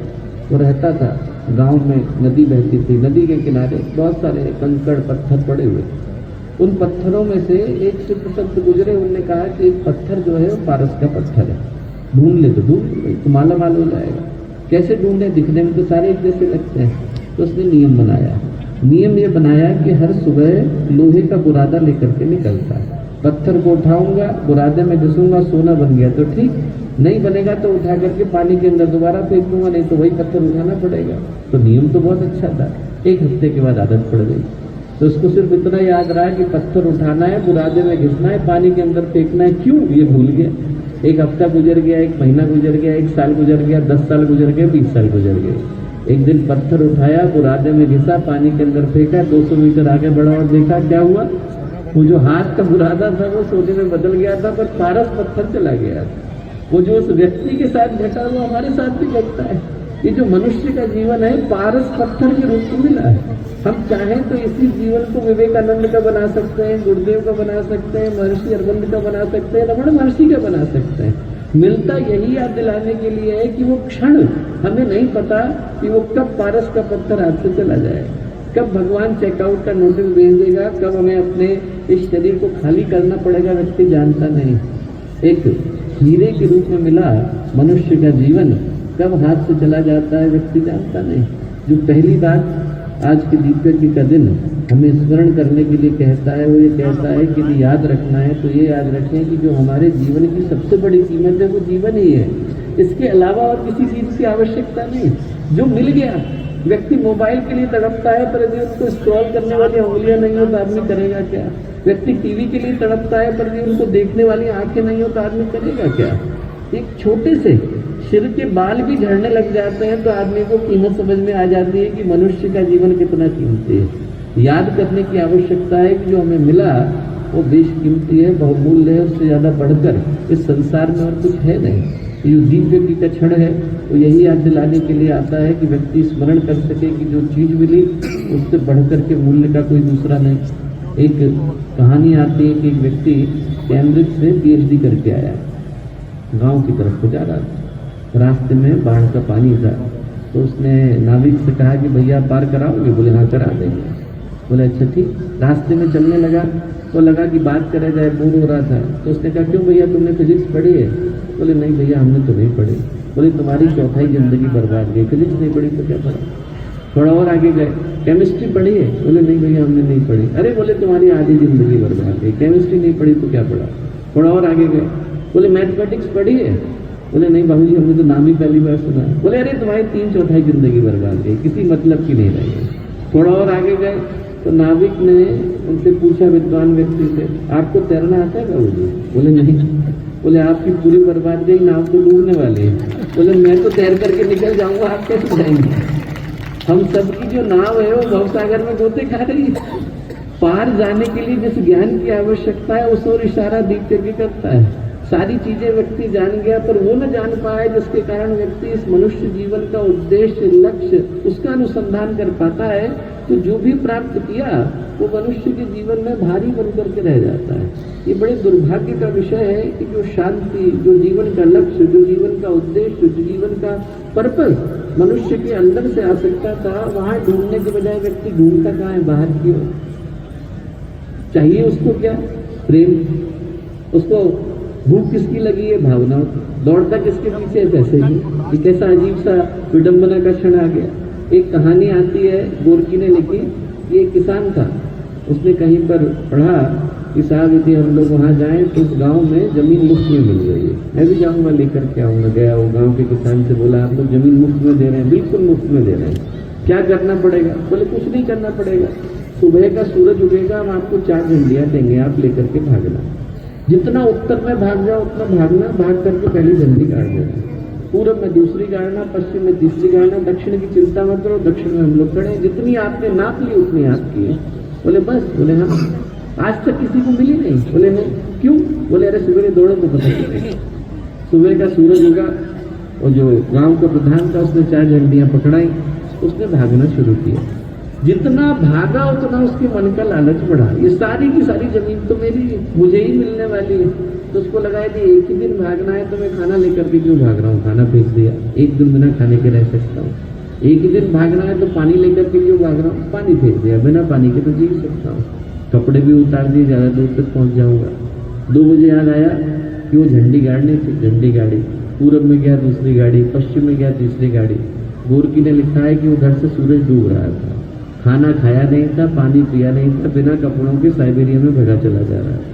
वो रहता था गांव में, नदी बहती थी, नदी के किनारे बहुत सारे कंकड़ पत्थर पड़े हुए। उन पत्थरों में से एक सिद्ध संत गुजरे, उनने कहा कि एक पत्थर जो है वो पारस का पत्थर है, ढूंढ ले। तो ढूंढ तो माला माल हो जाएगा। कैसे ढूंढे? दिखने में तो सारे एक जैसे लगते हैं। तो उसने नियम बनाया। नियम ये बनाया कि हर सुबह लोहे का बुरादा लेकर के निकलता है। पत्थर को उठाऊंगा, बुरादे में घिसूंगा, सोना बन गया तो ठीक, नहीं बनेगा तो उठा करके पानी के अंदर दोबारा फेंक दूंगा, नहीं तो वही पत्थर उठाना पड़ेगा। तो नियम तो बहुत अच्छा था। 1 हफ्ते के बाद आदत पड़ गई। तो उसको सिर्फ इतना याद रहा कि पत्थर उठाना है, बुरादे में घिसना है, पानी के अंदर फेंकना है। क्यों? ये भूल गया। 1 हफ्ता गुजर गया, 1 महीना गुजर गया, 1 साल गुजर गया, 10 साल गुजर गया, 20 साल गुजर गए। एक दिन पत्थर उठाया, बुरादे में घिसा, पानी के अंदर फेंका, 200 मीटर आगे बढ़ा और देखा क्या हुआ। वो जो हाथ का बुरादा था वो सोने में बदल गया था, पर पारस पत्थर चला गया था। वो जो उस व्यक्ति के साथ घटा वो हमारे साथ भी घटता है। ये जो मनुष्य का जीवन है पारस पत्थर के रूप में मिला है। हम चाहें तो इसी जीवन को विवेकानंद का बना सकते हैं, गुरुदेव का बना सकते हैं, महर्षि अरविंद का बना सकते हैं, रमण महर्षि का बना सकते हैं। मिलता यही याद दिलाने के लिए है कि वो क्षण हमें नहीं पता कि वो कब पारस का पत्थर हाथ से चला जाएगा, कब भगवान चेकआउट का नोटिस भेज देगा, कब हमें अपने इस शरीर को खाली करना पड़ेगा, व्यक्ति जानता नहीं। एक हीरे के रूप में मिला मनुष्य का जीवन कब हाथ से चला जाता है व्यक्ति जानता नहीं। जो पहली बात आज के दिव्य का दिन हमें स्मरण करने के लिए कहता है। वो ये कहता है कि यदि याद रखना है तो ये याद रखें कि जो हमारे जीवन की सबसे बड़ी कीमत है वो जीवन ही है। इसके अलावा और किसी चीज़ की आवश्यकता नहीं। जो मिल गया, व्यक्ति मोबाइल के लिए तड़पता है पर यदि उसको स्क्रॉल करने वाली उंगलियां नहीं हो तो आदमी करेगा क्या? व्यक्ति टीवी के लिए तड़पता है पर यदि उनको देखने वाली आंखें नहीं हो तो आदमी करेगा क्या? एक छोटे से सिर के बाल भी झड़ने लग जाते हैं तो आदमी को कीमत समझ में आ जाती है कि मनुष्य का जीवन कितना कीमती है। याद करने की आवश्यकता है कि जो हमें मिला वो बेशकीमती है, बहुमूल्य है, उससे ज़्यादा बढ़कर इस संसार में और कुछ है नहीं। ये दिव्य की का क्षण है वो यही याद दिलाने के लिए आता है कि व्यक्ति स्मरण कर सके कि जो चीज़ मिली उससे बढ़कर के मूल्य का कोई दूसरा नहीं। एक कहानी आती है कि एक व्यक्ति कैम्ब्रिज से PhD करके आया, गांव की तरफ को जा रहा था। रास्ते में बाढ़ का पानी था तो उसने नाविक से कहा कि भैया पार कराओगे? बोले हाँ करा देंगे। बोले अच्छा ठीक। रास्ते में चलने लगा तो लगा कि बात करे जाए, बोर हो रहा था तो उसने कहा क्यों भैया तुमने फिजिक्स पढ़ी है? बोले नहीं भैया हमने तो नहीं पढ़ी। बोले तुम्हारी चौथाई जिंदगी बर्बाद गई, फिजिक्स नहीं पढ़ी तो क्या पढ़ा? थोड़ा और आगे गए, केमिस्ट्री पढ़ी है? बोले नहीं भैया हमने नहीं पढ़ी। अरे बोले तुम्हारी आधी जिंदगी बर्बाद गई, केमिस्ट्री नहीं पढ़ी तो क्या पढ़ा? थोड़ा और आगे गए, बोले मैथमेटिक्स पढ़ी है? बोले नहीं बाबूजी हमने तो नाम ही पहली बार सुना है। बोले अरे तुम्हारी 3/4 जिंदगी बर्बाद गई, किसी मतलब की नहीं रही। थोड़ा और आगे गए तो नाविक ने उनसे पूछा विद्वान व्यक्ति से, आपको तैरना आता है बाबूजी? बोले नहीं। बोले आपकी पूरी बर्बाद गई, नाव तो डूबने वाली है। बोले मैं तो तैर करके निकल जाऊंगा, आप कैसे जाएंगे? हम सबकी जो नाव है वो भवसागर में गोते खा रही है। पार जाने के लिए जिस ज्ञान की आवश्यकता है उस ओर इशारा दीप्ति करता है। सारी चीजें व्यक्ति जान गया पर वो न जान पाए जिसके कारण व्यक्ति इस मनुष्य जीवन का उद्देश्य, लक्ष्य उसका अनुसंधान कर पाता है तो जो भी प्राप्त किया वो मनुष्य के जीवन में भारी बन करके रह जाता है। ये बड़े दुर्भाग्य का विषय है कि जो शांति, जो जीवन का लक्ष्य, जो जीवन का उद्देश्य, जो जीवन का पर्पस मनुष्य के अंदर से आ सकता था, वहां ढूंढने के बजाय व्यक्ति ढूंढता कहाँ है? बाहर की ओर। चाहिए उसको क्या? प्रेम। उसको भूख किसकी लगी है? भावना। दौड़ता किसके पीछे है? पैसे की। ये कैसा अजीब सा विडंबना का क्षण आ गया। एक कहानी आती है, गोरकी ने लिखी। ये एक किसान था, उसने कहीं पर पढ़ा कि साहब यदि हम लोग वहाँ जाएं तो उस गांव में जमीन मुफ्त में मिल रही है, मैं भी जाऊँगा लेकर के आऊँगा। गया, वो गाँव के किसान से बोला आप लोग जमीन मुफ्त में दे रहे हैं? बिल्कुल मुफ्त में दे रहे हैं। क्या करना पड़ेगा? बोले कुछ नहीं करना पड़ेगा, सुबह का सूरज उगेगा, हम आपको 4 झंडियाँ देंगे, आप लेकर के भागना। जितना उत्तर में भाग जाओ उतना भागना, भाग करके पहली झंडी गाड़ देना। पूरब में दूसरी गाड़ना, पश्चिम में तीसरी गाड़ना, दक्षिण की चिंता मत करो, दक्षिण में हम लोग खड़े। जितनी आपने नाप ली उतनी आपकी है। बोले बस? बोले हाँ। आज तक किसी को मिली नहीं? बोले नहीं। क्यों? बोले अरे सुबह दौड़ो तो पता चलेगा। सुबह का सूरज उगा और जो गांव का प्रधान था उसने 4 झंडियां पकड़ाई, उसने भागना शुरू किया। जितना भागा उतना उसके मन का लालच बढ़ा। ये सारी की सारी जमीन तो मेरी, मुझे ही मिलने वाली है। तो उसको लगा कि एक ही दिन भागना है तो मैं खाना लेकर के क्यों भाग रहा हूँ? खाना फेंक दिया। एक दिन बिना खाने के रह सकता हूँ। एक ही दिन भागना है तो पानी लेकर के क्यों भाग रहा हूँ? पानी फेंक दिया। बिना पानी के तो जी सकता हूँ। कपड़े भी उतार दिए, ज़्यादा दूर तक पहुँच जाऊँगा। 2 बजे याद आया कि वो झंडी गाड़नी थी। झंडी गाड़ी, पूरब में गया दूसरी गाड़ी, पश्चिम में गया तीसरी गाड़ी। गोरकी ने लिखा है कि वो घर से सूरज डूब रहा था, खाना खाया नहीं था, पानी पिया नहीं था, बिना कपड़ों के साइबेरिया में भगा चला जा रहा था।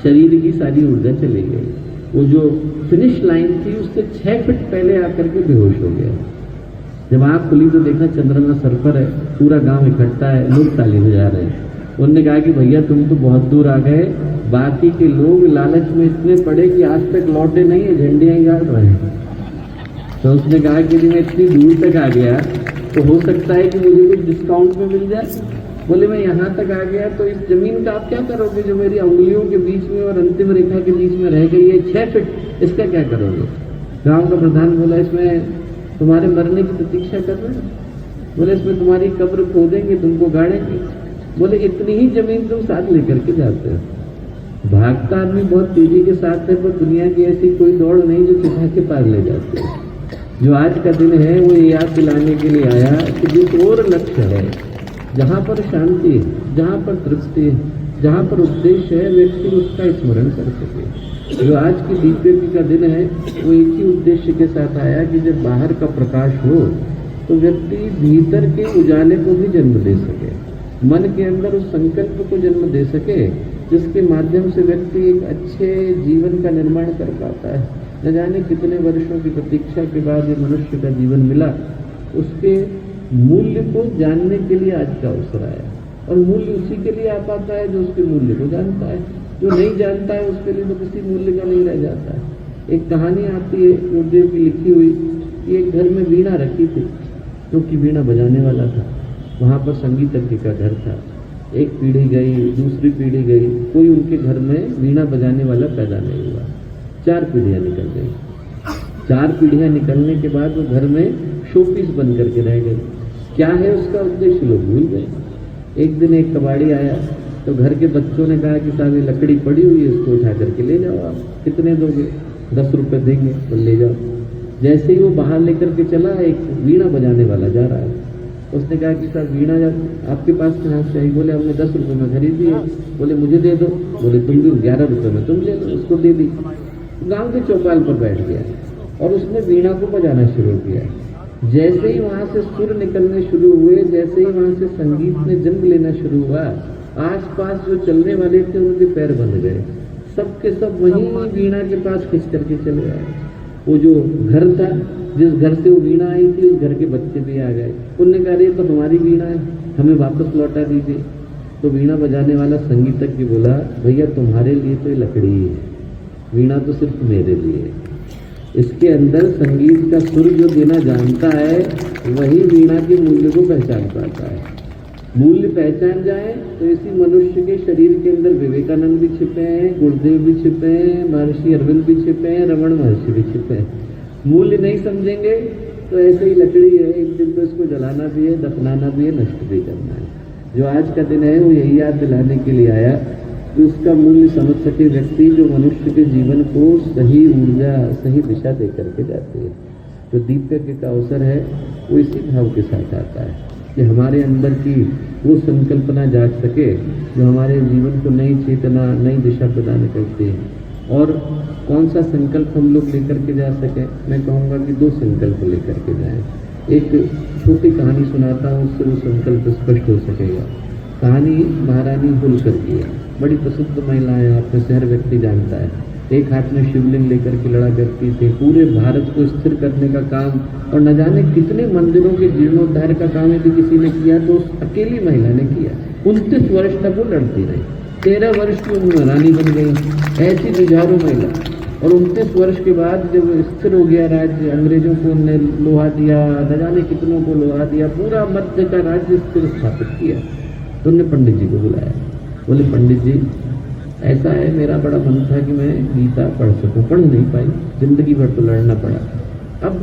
शरीर की सारी ऊर्जा चली गई। वो जो फिनिश लाइन थी उससे 6 फीट पहले आकर के बेहोश हो गया। जब आँख खुली तो देखा चंद्रमा सर पर है, पूरा गांव इकट्ठा है, लोग ताली बजा रहे हैं। उन्होंने कहा कि भैया तुम तो बहुत दूर आ गए, बाकी के लोग लालच में इतने पड़े कि आज तक लौटे नहीं है, झंडियाँ ही गाड़ रहे हैं। तो उसने कहा कि मैं इतनी दूर तक आ गया तो हो सकता है कि मुझे कुछ डिस्काउंट में मिल जाए। बोले मैं यहाँ तक आ गया तो इस जमीन का आप क्या करोगे जो मेरी उंगलियों के बीच में और अंतिम रेखा के बीच में रह गई है 6 फीट, इसका क्या करोगे? गांव का प्रधान बोला इसमें तुम्हारे मरने की प्रतीक्षा कर रहे हैं। बोले इसमें तुम्हारी कब्र खोदेंगे, तुमको गाड़ेंगे। बोले इतनी ही जमीन तुम साथ लेकर के जाते हो। भागता आदमी बहुत तेजी के साथ है पर दुनिया की ऐसी कोई दौड़ नहीं जो सिखा के पार ले जाती है। जो आज का दिन है वो ये याद दिलाने के लिए आया कि जिस और लक्ष्य है, जहाँ पर शांति है, जहाँ पर तृप्ति है, जहाँ पर उद्देश्य है, व्यक्ति उसका स्मरण कर सके। जो आज की दिव्यति का दिन है वो एक ही उद्देश्य के साथ आया कि जब बाहर का प्रकाश हो तो व्यक्ति भीतर के उजाले को भी जन्म दे सके, मन के अंदर उस संकल्प को जन्म दे सके जिसके माध्यम से व्यक्ति एक अच्छे जीवन का निर्माण कर पाता है। न जाने कितने वर्षों की प्रतीक्षा के बाद ये मनुष्य का जीवन मिला, उसके मूल्य को जानने के लिए आज का अवसर आया। और मूल्य उसी के लिए आ पाता है जो उसके मूल्य को जानता है। जो नहीं जानता है उसके लिए तो किसी मूल्य का नहीं रह जाता है। एक कहानी आती है गुरुदेव की लिखी हुई कि एक घर में वीणा रखी थी, क्योंकि वीणा बजाने वाला था। वहाँ पर संगीतज्ञ का घर था। एक पीढ़ी गई, दूसरी पीढ़ी गई, कोई उनके घर में वीणा बजाने वाला पैदा नहीं हुआ। 4 पीढ़ियाँ निकल गई। 4 पीढ़ियाँ निकलने के बाद वो घर में शोपीस बन करके रह गई। क्या है उसका उद्देश्य लोग भूल गए। एक दिन एक कबाड़ी आया तो घर के बच्चों ने कहा कि साहब ये लकड़ी पड़ी हुई है, इसको उठा करके ले जाओ। आप कितने दोगे? 10 रुपये देंगे तो ले जाओ। जैसे ही वो बाहर लेकर के चला, एक वीणा बजाने वाला जा रहा है। उसने कहा कि साहब वीणा आपके पास कहाँ से आई? बोले हमने 10 रुपये में खरीदी है। बोले मुझे दे दो। बोले तुम भी 11 रुपये में तुम ले लो। उसको दे दी। गांव के चौपाल पर बैठ गया और उसने वीणा को बजाना शुरू किया। जैसे ही वहाँ से सुर निकलने शुरू हुए, जैसे ही वहाँ से संगीत ने जन्म लेना शुरू हुआ, आसपास जो चलने वाले थे उनके पैर बंध गए। सबके सब वहीं वीणा के पास खिंच करके चले आए। वो जो घर था, जिस घर से वो वीणा आई थी, उस घर के बच्चे भी आ गए। उनने कहा अरे तो हमारी वीणा है, हमें वापस लौटा दीजिए। तो वीणा बजाने वाला संगीतज्ञ बोला भैया तुम्हारे लिए तो ये लकड़ी ही है, वीणा तो सिर्फ मेरे लिए है। इसके अंदर संगीत का सुर जो देना जानता है वही वीणा के मूल्य को पहचान पाता है। मूल्य पहचान जाए तो इसी मनुष्य के शरीर के अंदर विवेकानंद भी छिपे हैं, गुरुदेव भी छिपे हैं, महर्षि अरविंद भी छिपे हैं, रमण महर्षि भी छिपे हैं। मूल्य नहीं समझेंगे तो ऐसे ही लकड़ी है, एक दिन तो इसको जलाना भी है, दफनाना भी है, नष्ट भी करना है। जो आज का दिन है वो यही याद दिलाने के लिए आया कि उसका मूल्य समझ सके व्यक्ति, जो मनुष्य के जीवन को सही ऊर्जा, सही दिशा दे करके जाती है। जो दीप्यज्ञ का अवसर है वो इसी भाव के साथ आता है कि हमारे अंदर की वो संकल्पना जाग सके जो हमारे जीवन को नई चेतना, नई दिशा प्रदान करती है। और कौन सा संकल्प हम लोग लेकर के जा सके? मैं कहूँगा कि 2 संकल्प लेकर के जाएं। एक छोटी कहानी सुनाता हूँ, उससे वो संकल्प स्पष्ट हो सकेगा। कहानी महारानी होलकर की है। बड़ी प्रसिद्ध महिला है, आपका शहर व्यक्ति जानता है। एक हाथ में शिवलिंग लेकर के लड़ा करती थी। पूरे भारत को स्थिर करने का काम और न जाने कितने मंदिरों के जीर्णोद्धार का काम यदि किसी ने किया तो उस अकेली महिला ने किया। 29 वर्ष तक वो लड़ती रही। 13 वर्ष की उम्र रानी बन गई। ऐसी जुझारू महिला। और 29 वर्ष के बाद जब स्थिर हो गया राज्य, अंग्रेजों को उन्होंने लोहा दिया, न जाने कितनों को लोहा दिया, पूरा मध्य का राज्य स्थिर स्थापित किया। तो उन्होंने पंडित जी को बुलाया। बोले पंडित जी ऐसा है, मेरा बड़ा मन था कि मैं गीता पढ़ सकूं, पढ़ नहीं पाई, जिंदगी भर तो लड़ना पड़ा। अब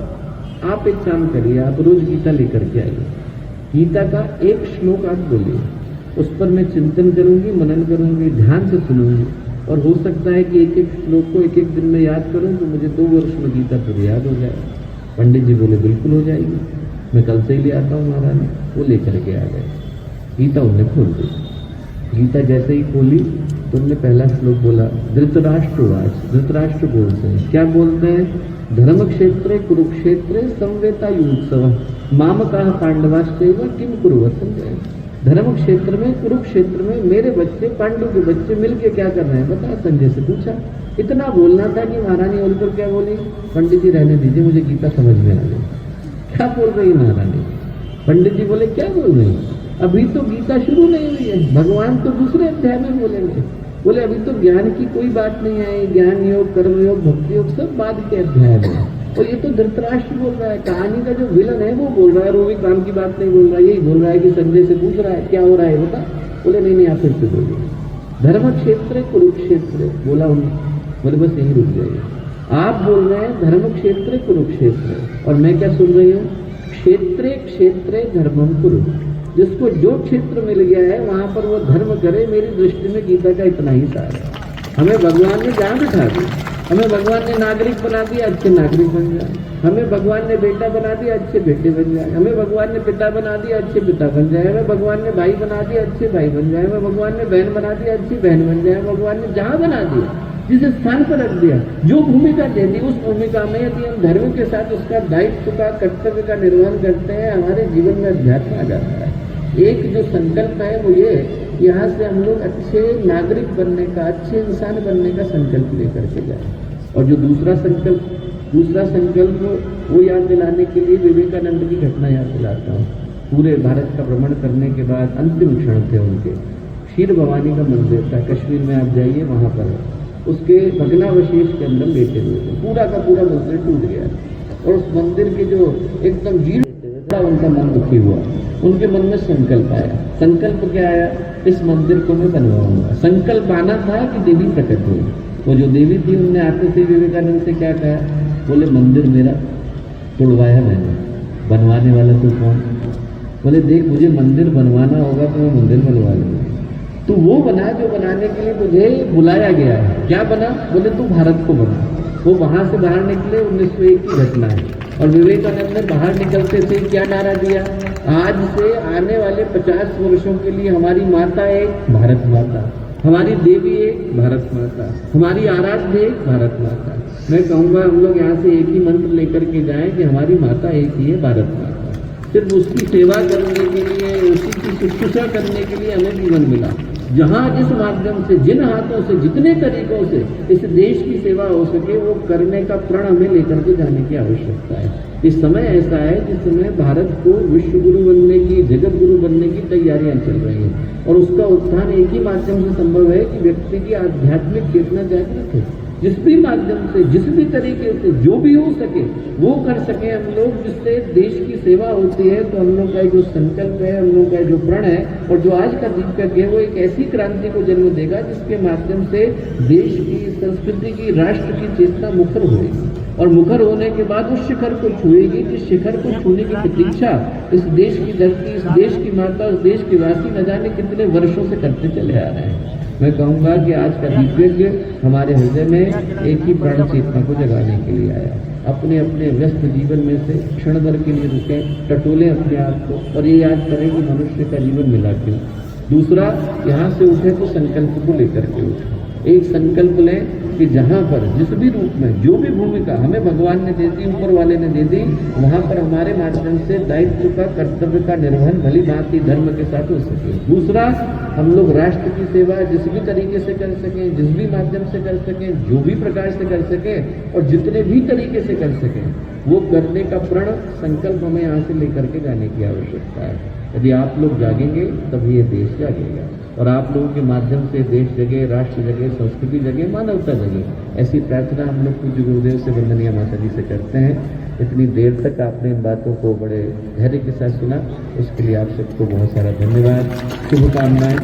आप एक काम करिए, आप रोज गीता लेकर के आइए। गीता का एक श्लोक आप बोलिए, उस पर मैं चिंतन करूंगी, मनन करूंगी, ध्यान से सुनूंगी। और हो सकता है कि एक एक श्लोक को एक एक दिन में याद करूं तो मुझे 2 वर्ष में गीता पूरी याद हो जाए। पंडित जी बोले बिल्कुल हो जाएगी, मैं कल से ही ले आता हूँ महारानी। वो लेकर के आ गए। गीता उनने खोल दी। गीता जैसे ही खोली तो उन्होंने पहला श्लोक बोला, धृतराष्ट्रवाच। धृतराष्ट्र बोलते हैं, क्या बोलते हैं? धर्म क्षेत्रे कुरुक्षेत्रे संवेता युत्सव मामकाः पांडवाश्चैव किम कुर्वन् संजय। धर्म क्षेत्र में, कुरुक्षेत्र में मेरे बच्चे, पांडु के बच्चे मिलके क्या कर रहे हैं बता? संजय से पूछा। इतना बोलना था कि महारानी होलकर क्या बोली, पंडित जी रहने दीजिए, मुझे गीता समझ में आ गई। क्या बोल रही महारानी? पंडित जी बोले क्या बोल रही? अभी तो गीता शुरू नहीं हुई है, भगवान तो दूसरे अध्याय में बोलेंगे। बोले अभी तो ज्ञान की कोई बात नहीं आई, ज्ञान योग, कर्म योग, भक्ति योग सब बाद के अध्याय में। और ये तो धृतराष्ट्र बोल रहा है, कहानी का जो विलन है वो बोल रहा है, और वो भी काम की बात नहीं बोल रहा है। यही बोल रहा है कि संजय से पूछ रहा है क्या हो रहा है बता। बोले नहीं आप फिर से बोलिए। धर्म क्षेत्र कुरुक्षेत्र बोला उन्होंने। बोले बस यही रुक जाइए। आप बोल रहे हैं धर्म क्षेत्र कुरुक्षेत्र, और मैं क्या सुन रही हूँ? क्षेत्रे क्षेत्रे धर्मम कुरु। जिसको जो क्षेत्र मिल गया है वहां पर वो धर्म करे। मेरी दृष्टि में गीता का इतना ही सार है। हमें भगवान ने जहाँ बिठा दिया, हमें भगवान ने नागरिक बना दिया, अच्छे नागरिक बन जाए। हमें भगवान ने बेटा बना दिया, अच्छे बेटे बन जाए। हमें भगवान ने पिता बना दिया, अच्छे पिता बन जाए। हमें भगवान ने भाई बना दिया, अच्छे भाई बन जाए। हमें भगवान ने बहन बना दिया, अच्छी बहन बन जाए। भगवान ने जहाँ बना दिया जिस स्थान पर रख दिया, जो भूमिका दे दी, उस भूमिका में यदि हम धर्म के साथ उसका दायित्व का, कर्तव्य का निर्वहन करते हैं, हमारे जीवन में अध्यात्म आ जाता है। एक जो संकल्प है वो ये, यहाँ से हम लोग अच्छे नागरिक बनने का, अच्छे इंसान बनने का संकल्प लेकर के जाए। और जो दूसरा संकल्प वो याद दिलाने के लिए विवेकानंद की घटना याद दिलाता हूँ। पूरे भारत का भ्रमण करने के बाद अंतिम क्षण थे उनके, क्षीर भवानी का मंदिर था, कश्मीर में आप जाइए, वहाँ पर उसके भग्नावशेष के अंदर लेटे हुए थे, पूरा का पूरा मंदिर टूट गया। और उस मंदिर के जो एकदम जीर्ण उनका मन दुखी हुआ, उनके मन में संकल्प आया। संकल्प क्या आया? इस मंदिर को मैं बनवाऊंगा। संकल्प आना था कि देवी प्रकट हुई। वो जो देवी थी, उनने आते थे विवेकानंद से क्या कहा? बोले मंदिर मेरा तोड़वाया मैंने, बनवाने वाला तो कौन? बोले देख, मुझे मंदिर बनवाना होगा तो मैं मंदिर बनवा लूंगा। तो वो बना जो बनाने के लिए तुझे बुलाया गया है। क्या बना? बोले तू भारत को बना। वो वहां से बाहर निकले, 1901 की घटना है। और विवेकानंद ने बाहर निकलते से क्या नारा दिया? आज से आने वाले 50 वर्षों के लिए हमारी माता एक भारत माता, हमारी देवी एक भारत माता, हमारी आराध्य एक भारत माता। मैं कहूँगा हम लोग यहाँ से एक ही मंत्र लेकर के जाएं कि हमारी माता एक ही है, भारत माता। सिर्फ उसकी सेवा करने के लिए, उसी की शुश्रूषा करने के लिए हमें जीवन मिला। जहाँ जिस माध्यम से, जिन हाथों से, जितने तरीकों से इस देश की सेवा हो सके, वो करने का प्रण हमें लेकर के जाने की आवश्यकता है। इस समय ऐसा है जिस समय भारत को विश्व गुरु बनने की, जगत गुरु बनने की तैयारियां चल रही हैं। और उसका उत्थान एक ही माध्यम से संभव है कि व्यक्ति की आध्यात्मिक चेतना जागृत है। जिस भी माध्यम से, जिस भी तरीके से, जो भी हो सके वो कर सके हम लोग, जिससे देश की सेवा होती है। तो हम लोग का जो संकल्प है, हम लोग का जो प्रण है, और जो आज का दीपक है, वो एक ऐसी क्रांति को जन्म देगा जिसके माध्यम से देश की, संस्कृति की, राष्ट्र की चेतना मुखर होगी। और मुखर होने के बाद उस शिखर को छुएगी जिस शिखर को छूने की प्रतीक्षा इस देश की धरती, इस देश की माता, इस देश के वासी न जाने कितने वर्षों से करते चले आ रहे हैं। मैं कहूँगा कि आज का दिव्यज्ञ हमारे हृदय में एक ही प्राण चेतना को जगाने के लिए आया। अपने अपने व्यस्त जीवन में से क्षण भर के लिए रुकें, टटोलें अपने आप को और ये याद करें कि मनुष्य का जीवन मिला क्यों। दूसरा, यहाँ से उठे तो संकल्प को लेकर के उठे। एक संकल्प लें कि जहाँ पर जिस भी रूप में, जो भी भूमिका हमें भगवान ने दे दी, ऊपर वाले ने दे दी, वहाँ पर हमारे माध्यम से दायित्व का, कर्तव्य का निर्वहन भली भांति धर्म के साथ हो सके। दूसरा, हम लोग राष्ट्र की सेवा जिस भी तरीके से कर सकें, जिस भी माध्यम से कर सकें, जो भी प्रकार से कर सकें और जितने भी तरीके से कर सकें, वो करने का प्रण, संकल्प हमें यहाँ से लेकर के जाने की आवश्यकता है। यदि आप लोग जागेंगे तभी ये देश जागेगा। और आप लोगों के माध्यम से देश जगे, राष्ट्र जगे, संस्कृति जगे, मानवता जगे। ऐसी प्रार्थना हम लोग पूज्य गुरुदेव से, वंदनीय माता जी से करते हैं। इतनी देर तक आपने इन बातों को बड़े धैर्य के साथ सुना, उसके लिए आप सबको बहुत सारा धन्यवाद, शुभकामनाएं।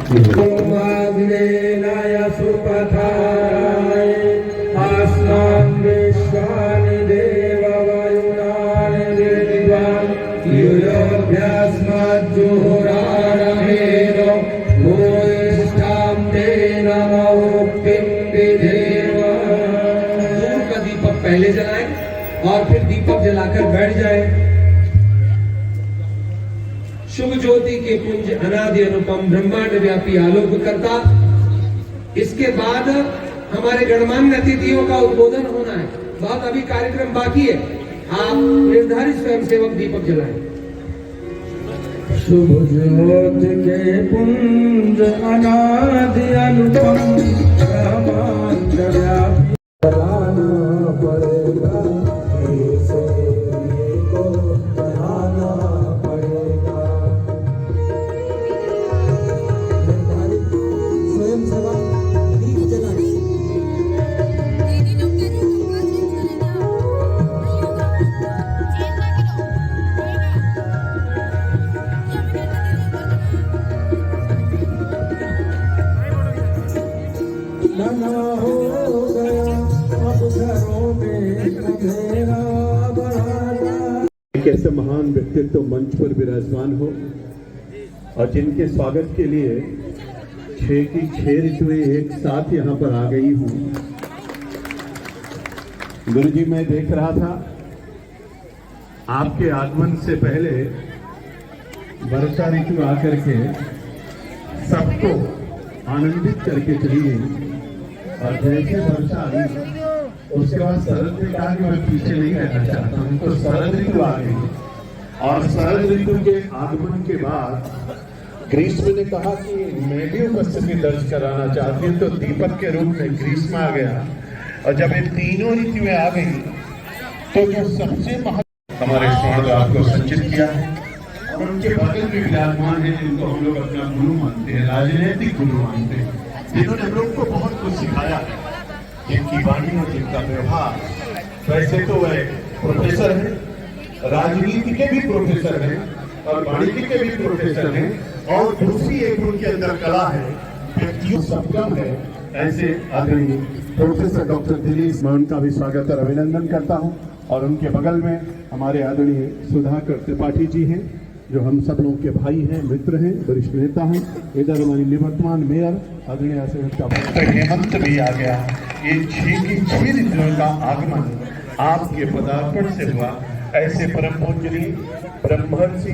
पहले जलाएं और फिर दीपक जलाकर बैठ जाएं। शुभ ज्योति के पुंज अनादि अनुपम ब्रह्मांड व्यापी आलोक करता। इसके बाद हमारे गणमान्य अतिथियों का उद्बोधन होना है। बहुत अभी कार्यक्रम बाकी है। आप निर्धारित स्वयंसेवक दीपक जलाएं। शुभ ज्योति के पुंज अनादि अनुपम ब्रह्मांड व्यापी जलाना पड़ेगा, इसे को जलाना पड़ेगा। स्वयं सेवा दीप जलाने। एक ऐसे महान व्यक्तित्व मंच पर विराजमान हो और जिनके स्वागत के लिए 6 की 6 ऋतुएं एक साथ यहाँ पर आ गई हूँ। गुरुजी, मैं देख रहा था आपके आगमन से पहले वर्षा ऋतु आकर के सबको आनंदित करके चली गई और जैसे वर्षा आई उसके बाद शरद ने कहा कि मैं पीछे नहीं रहना चाहता हूँ, तो शरद ऋतु आ गई। और शरद ऋतु के आगमन के बाद ग्रीष्म ने कहा कि मैं भी उपस्थिति दर्ज कराना चाहती हूँ, तो दीपक के रूप में ग्रीष्म आ गया। और जब ये तीनों ऋतुएं आ गई तो जो सबसे हमारे स्वर्णदास को संचित किया है और उनके बगल में विराजमान है, जिनको हम लोग अपना गुरु मानते हैं, राजनीतिक गुरु मानते हैं, जिन्होंने हम लोग को बहुत कुछ सिखाया है, जिनकी वाणी और जिनका व्यवहार। वैसे तो वह प्रोफेसर है, राजनीति के भी प्रोफेसर हैं और वाणिज्य के भी प्रोफेसर हैं, और दूसरी एक उनके अंदर कला है, व्यक्तियों संगम है। ऐसे आदरणीय प्रोफेसर डॉक्टर दिलीप, मैं उनका भी स्वागत और अभिनंदन करता हूं। और उनके बगल में हमारे आदरणीय सुधाकर त्रिपाठी जी हैं, जो हम सब लोगों के भाई हैं, मित्र हैं, वरिष्ठ नेता हैं। इधर हमारी निवर्तमान मेयर आदरणीय हेमंत भी आ गया। ये 6 की 6 ऋतुओं का आगमन आपके पदार्पण से हुआ। ऐसे परम पूजनीय ब्रह्मर्षि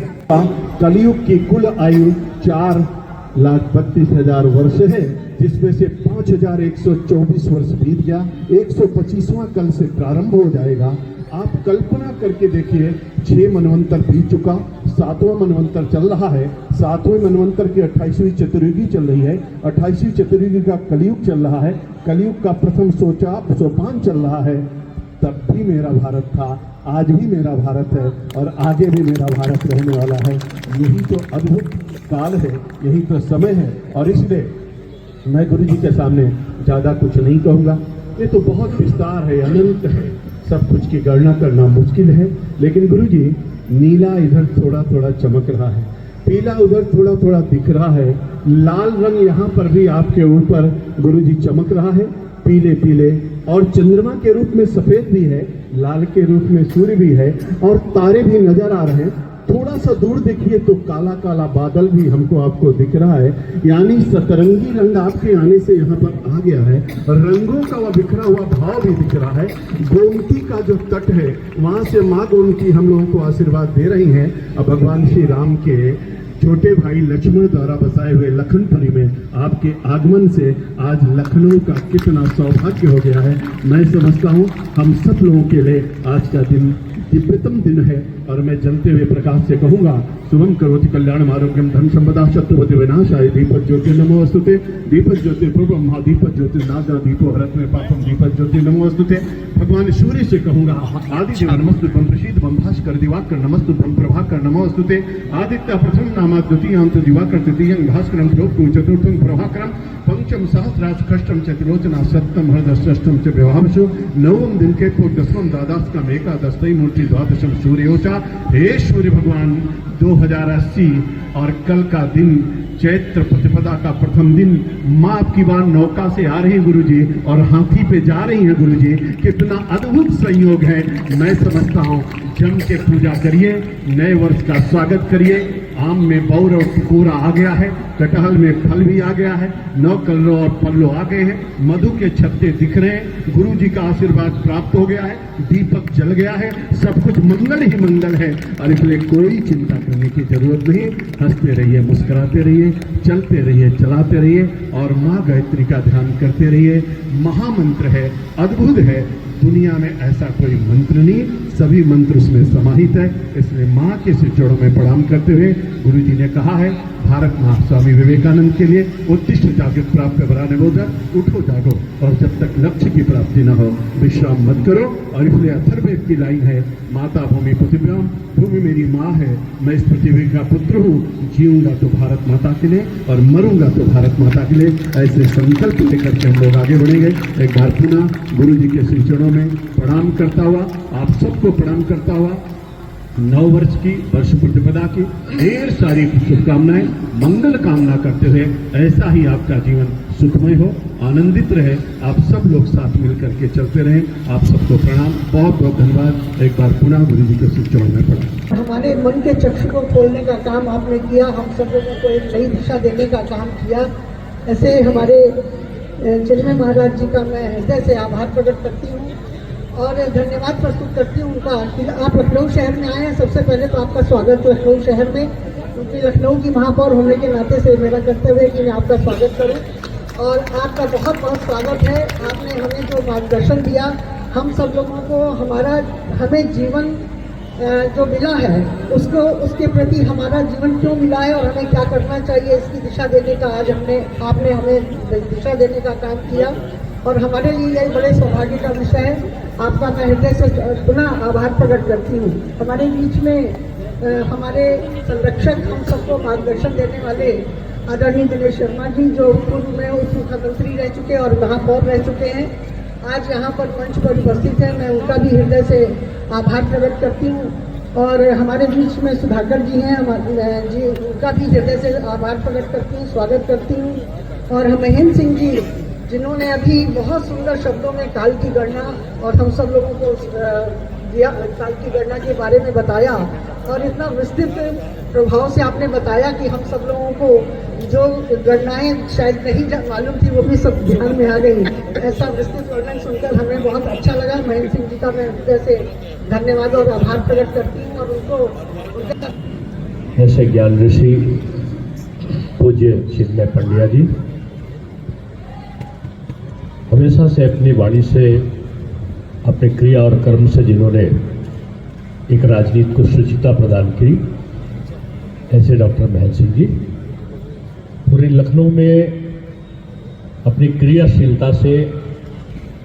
कलयुग की कुल आयु 4,32,000 वर्ष है, जिसमें से 5,124 वर्ष बीत गया। 125वां कल से प्रारंभ हो जाएगा। आप कल्पना करके देखिए, 6 मनवंतर बीत चुका, 7वां मनवंतर चल रहा है। 7वें मनवंतर की 28वीं चतुर्युगी चल रही है। 28वीं चतुर्युगी का कलयुग चल रहा है। कलयुग का प्रथम सोपान चल रहा है। तब भी मेरा भारत था, आज भी मेरा भारत है और आगे भी मेरा भारत रहने वाला है। यही तो अद्भुत काल है, यही तो समय है। और इसलिए मैं गुरु जी के सामने ज्यादा कुछ नहीं कहूँगा। ये तो बहुत विस्तार है, अनंत है, सब कुछ की गणना करना मुश्किल है। लेकिन गुरु जी, नीला इधर थोड़ा थोड़ा चमक रहा है, पीला उधर थोड़ा थोड़ा दिख रहा है, लाल रंग यहाँ पर भी आपके ऊपर गुरु जी चमक रहा है, पीले पीले, और चंद्रमा के रूप में सफेद भी है, लाल के रूप में सूर्य भी है, और तारे भी नजर आ रहे हैं। थोड़ा सा दूर देखिए तो काला काला बादल भी हमको आपको दिख रहा है। यानी सतरंगी रंग आपके आने से यहाँ पर आ गया है। रंगों का वह बिखरा हुआ भाव भी दिख रहा है। गोमती का जो तट है, वहां से माँ गोमती हम लोगों को आशीर्वाद दे रही हैं। अब भगवान श्री राम के छोटे भाई लक्ष्मण द्वारा बसाए हुए लखनपुरी में आपके आगमन से आज लखनऊ का कितना सौभाग्य हो गया है। मैं समझता हूँ हम सब लोगों के लिए आज का दिन दिव्यतम दिन है। और मैं जलते हुए प्रकाश से कहूंगा, शुभम करोति कल्याणम आरोग्यम धन संपदा शत्रुपति विनाशाय दीपक ज्योति नमोस्तुते। दीपक ज्योति पूर्वम दीपक ज्योति नागा दीपो हरत में पापम दीपक ज्योति नमोस्तुते। भगवान सूर्य से कहूंगा, आदि देव नमस्तुभ्यं प्रसीद भास्कर दिवाकर नमस्तुभ्यं प्रभाकर नमोस्तुते। आदित्य प्रथम नामा द्वितीयांत दिवाकर तृतीयं भास्करम प्रोक्तु चतुर्थं प्रभाकरम पंचम सहस्राज कष्टम चतुरोचना सप्तम हृदयष्टम च व्यवहांशु नवम दिन के दसवम द्वादशकम एकादशई मूर्ति द्वादशम सूर्योचा। हे सूर्य भगवान, 2080 और कल का दिन चैत्र प्रतिपदा का प्रथम दिन, माँ आपकी बार नौका से आ रही है गुरु जी, और हाथी पे जा रही है गुरु जी। कितना अद्भुत संयोग है। मैं समझता हूँ जम के पूजा करिए, नए वर्ष का स्वागत करिए। आम में बौर और टिकोरा आ गया है, कटहल में फल भी आ गया है, 9 कल्लो और पल्लो आ गए हैं, मधु के छत्ते दिख रहे हैं, गुरु जी का आशीर्वाद प्राप्त हो गया है, दीपक जल गया है, सब कुछ मंगल ही मंगल है। और इसलिए कोई चिंता करने की जरूरत नहीं। हंसते रहिए, मुस्कुराते रहिए, चलते रहिए, चलाते रहिए, और माँ गायत्री का ध्यान करते रहिए। महामंत्र है, अद्भुत है, दुनिया में ऐसा कोई मंत्र नहीं, सभी मंत्र उसमें समाहित है। इसलिए माँ के चरणों में प्रणाम करते हुए गुरु जी ने कहा है, भारत माँ स्वामी विवेकानंद के लिए, उत्तिष्ठ जागृत प्राप्त बराने बोधक, उठो जागो, और जब तक लक्ष्य की प्राप्ति न हो विश्राम मत करो। और इसलिए अथर्ववेद की लाइन है, माता भूमि पृथ्व्याम, भूमि मेरी माँ है, मैं इस पृथ्वी का पुत्र हूँ, जीऊंगा तो भारत माता के लिए और मरूंगा तो भारत माता के लिए। ऐसे संकल्प लेकर के हम लोग आगे बढ़ेंगे। एक बार पुनः गुरु जी के श्री चरणों में प्रणाम करता हुआ, आप सबको प्रणाम करता हुआ, 9 वर्ष की वर्ष प्रतिपदा की ढेर सारी शुभकामनाएं, मंगल कामना करते हुए ऐसा ही आपका जीवन सुखमय हो, आनंदित रहे, आप सब लोग साथ मिलकर के चलते रहें। आप सबको प्रणाम, बहुत बहुत धन्यवाद। एक बार पुनः गुरु जी के चरणों में प्रणाम। हमारे मन के चक्षु को खोलने का काम आपने किया, हम सब लोगों को एक नई दिशा देने का काम किया। ऐसे हमारे चिन्मय महाराज जी का मैं हृदय से आभार प्रकट करती हूँ और धन्यवाद प्रस्तुत करती हूँ उनका कि आप लखनऊ शहर में आए हैं। सबसे पहले तो आपका स्वागत लखनऊ शहर में, क्योंकि लखनऊ की महापौर होने के नाते से मेरा कर्तव्य है कि मैं आपका स्वागत करूँ। और आपका बहुत बहुत स्वागत है। आपने हमें जो मार्गदर्शन दिया, हम सब लोगों को हमें जीवन जो मिला है उसके प्रति हमारा जीवन क्यों मिला है और हमें क्या करना चाहिए, इसकी दिशा देने का आज आपने हमें दिशा देने का काम किया और हमारे लिए यह बड़े सौभाग्य का विषय है। आपका मैं हृदय से पुनः आभार प्रकट करती हूँ। हमारे बीच में हमारे संरक्षक, हम सबको मार्गदर्शन देने वाले आदरणीय दिनेश शर्मा जी, जो पूर्व में उप मुख्यमंत्री रह चुके और महापौर रह चुके हैं, आज यहाँ पर मंच पर उपस्थित है। मैं उनका भी हृदय से आभार प्रकट करती हूँ। और हमारे बीच में सुधाकर जी हैं, जी उनका भी हृदय से आभार प्रकट करती हूँ, स्वागत करती हूँ। और महेंद्र सिंह जी, जिन्होंने अभी बहुत सुंदर शब्दों में काल की गणना और हम सब लोगों को काल की गणना के बारे में बताया और इतना विस्तृत प्रभाव से आपने बताया कि हम सब लोगों को जो गणनाएं शायद नहीं मालूम थी वो भी सब ध्यान में आ गई। ऐसा विस्तृत वर्णन सुनकर हमें बहुत अच्छा लगा। महेंद्र सिंह जी का मैं जैसे धन्यवाद और आभार प्रकट करती हूँ और उनको ऐसे ज्ञान ऋषि पूज्य चिन्मय पंड्या जी हमेशा से अपनी वाणी से, अपने क्रिया और कर्म से जिन्होंने एक राजनीति को शुचिता प्रदान की, ऐसे डॉक्टर महेंद्र सिंह जी पूरे लखनऊ में अपनी क्रियाशीलता से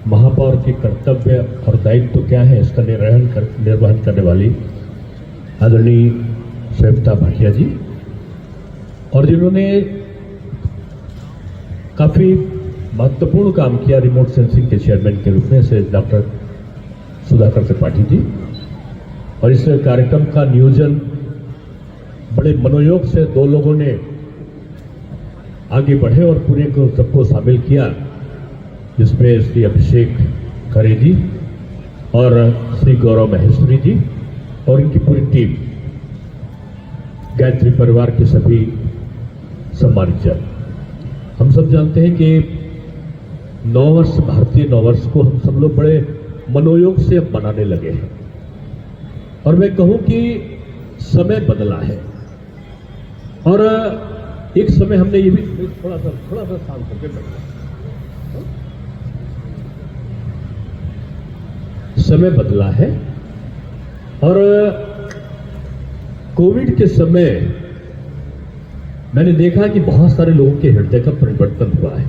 महापौर के कर्तव्य और दायित्व क्या है इसका निर्वहन करने वाली आदरणीय श्वेता भाटिया जी, और जिन्होंने काफ़ी महत्वपूर्ण काम किया रिमोट सेंसिंग के चेयरमैन के रूप में, से डॉक्टर सुधाकर त्रिपाठी जी। और इस कार्यक्रम का नियोजन बड़े मनोयोग से दो लोगों ने आगे बढ़े और पूरे को सबको शामिल किया, जिसमें श्री अभिषेक खरे जी और श्री गौरव महेश्वरी जी और इनकी पूरी टीम, गायत्री परिवार के सभी सम्मानित जन। हम सब जानते हैं कि नववर्ष, भारतीय नववर्ष को हम सब लोग बड़े मनोयोग से अब मनाने लगे हैं और मैं कहूं कि समय बदला है। और एक समय हमने ये भी थोड़ा सा शांत होकर बैठा, समय बदला है और कोविड के समय मैंने देखा कि बहुत सारे लोगों के हृदय का परिवर्तन हुआ है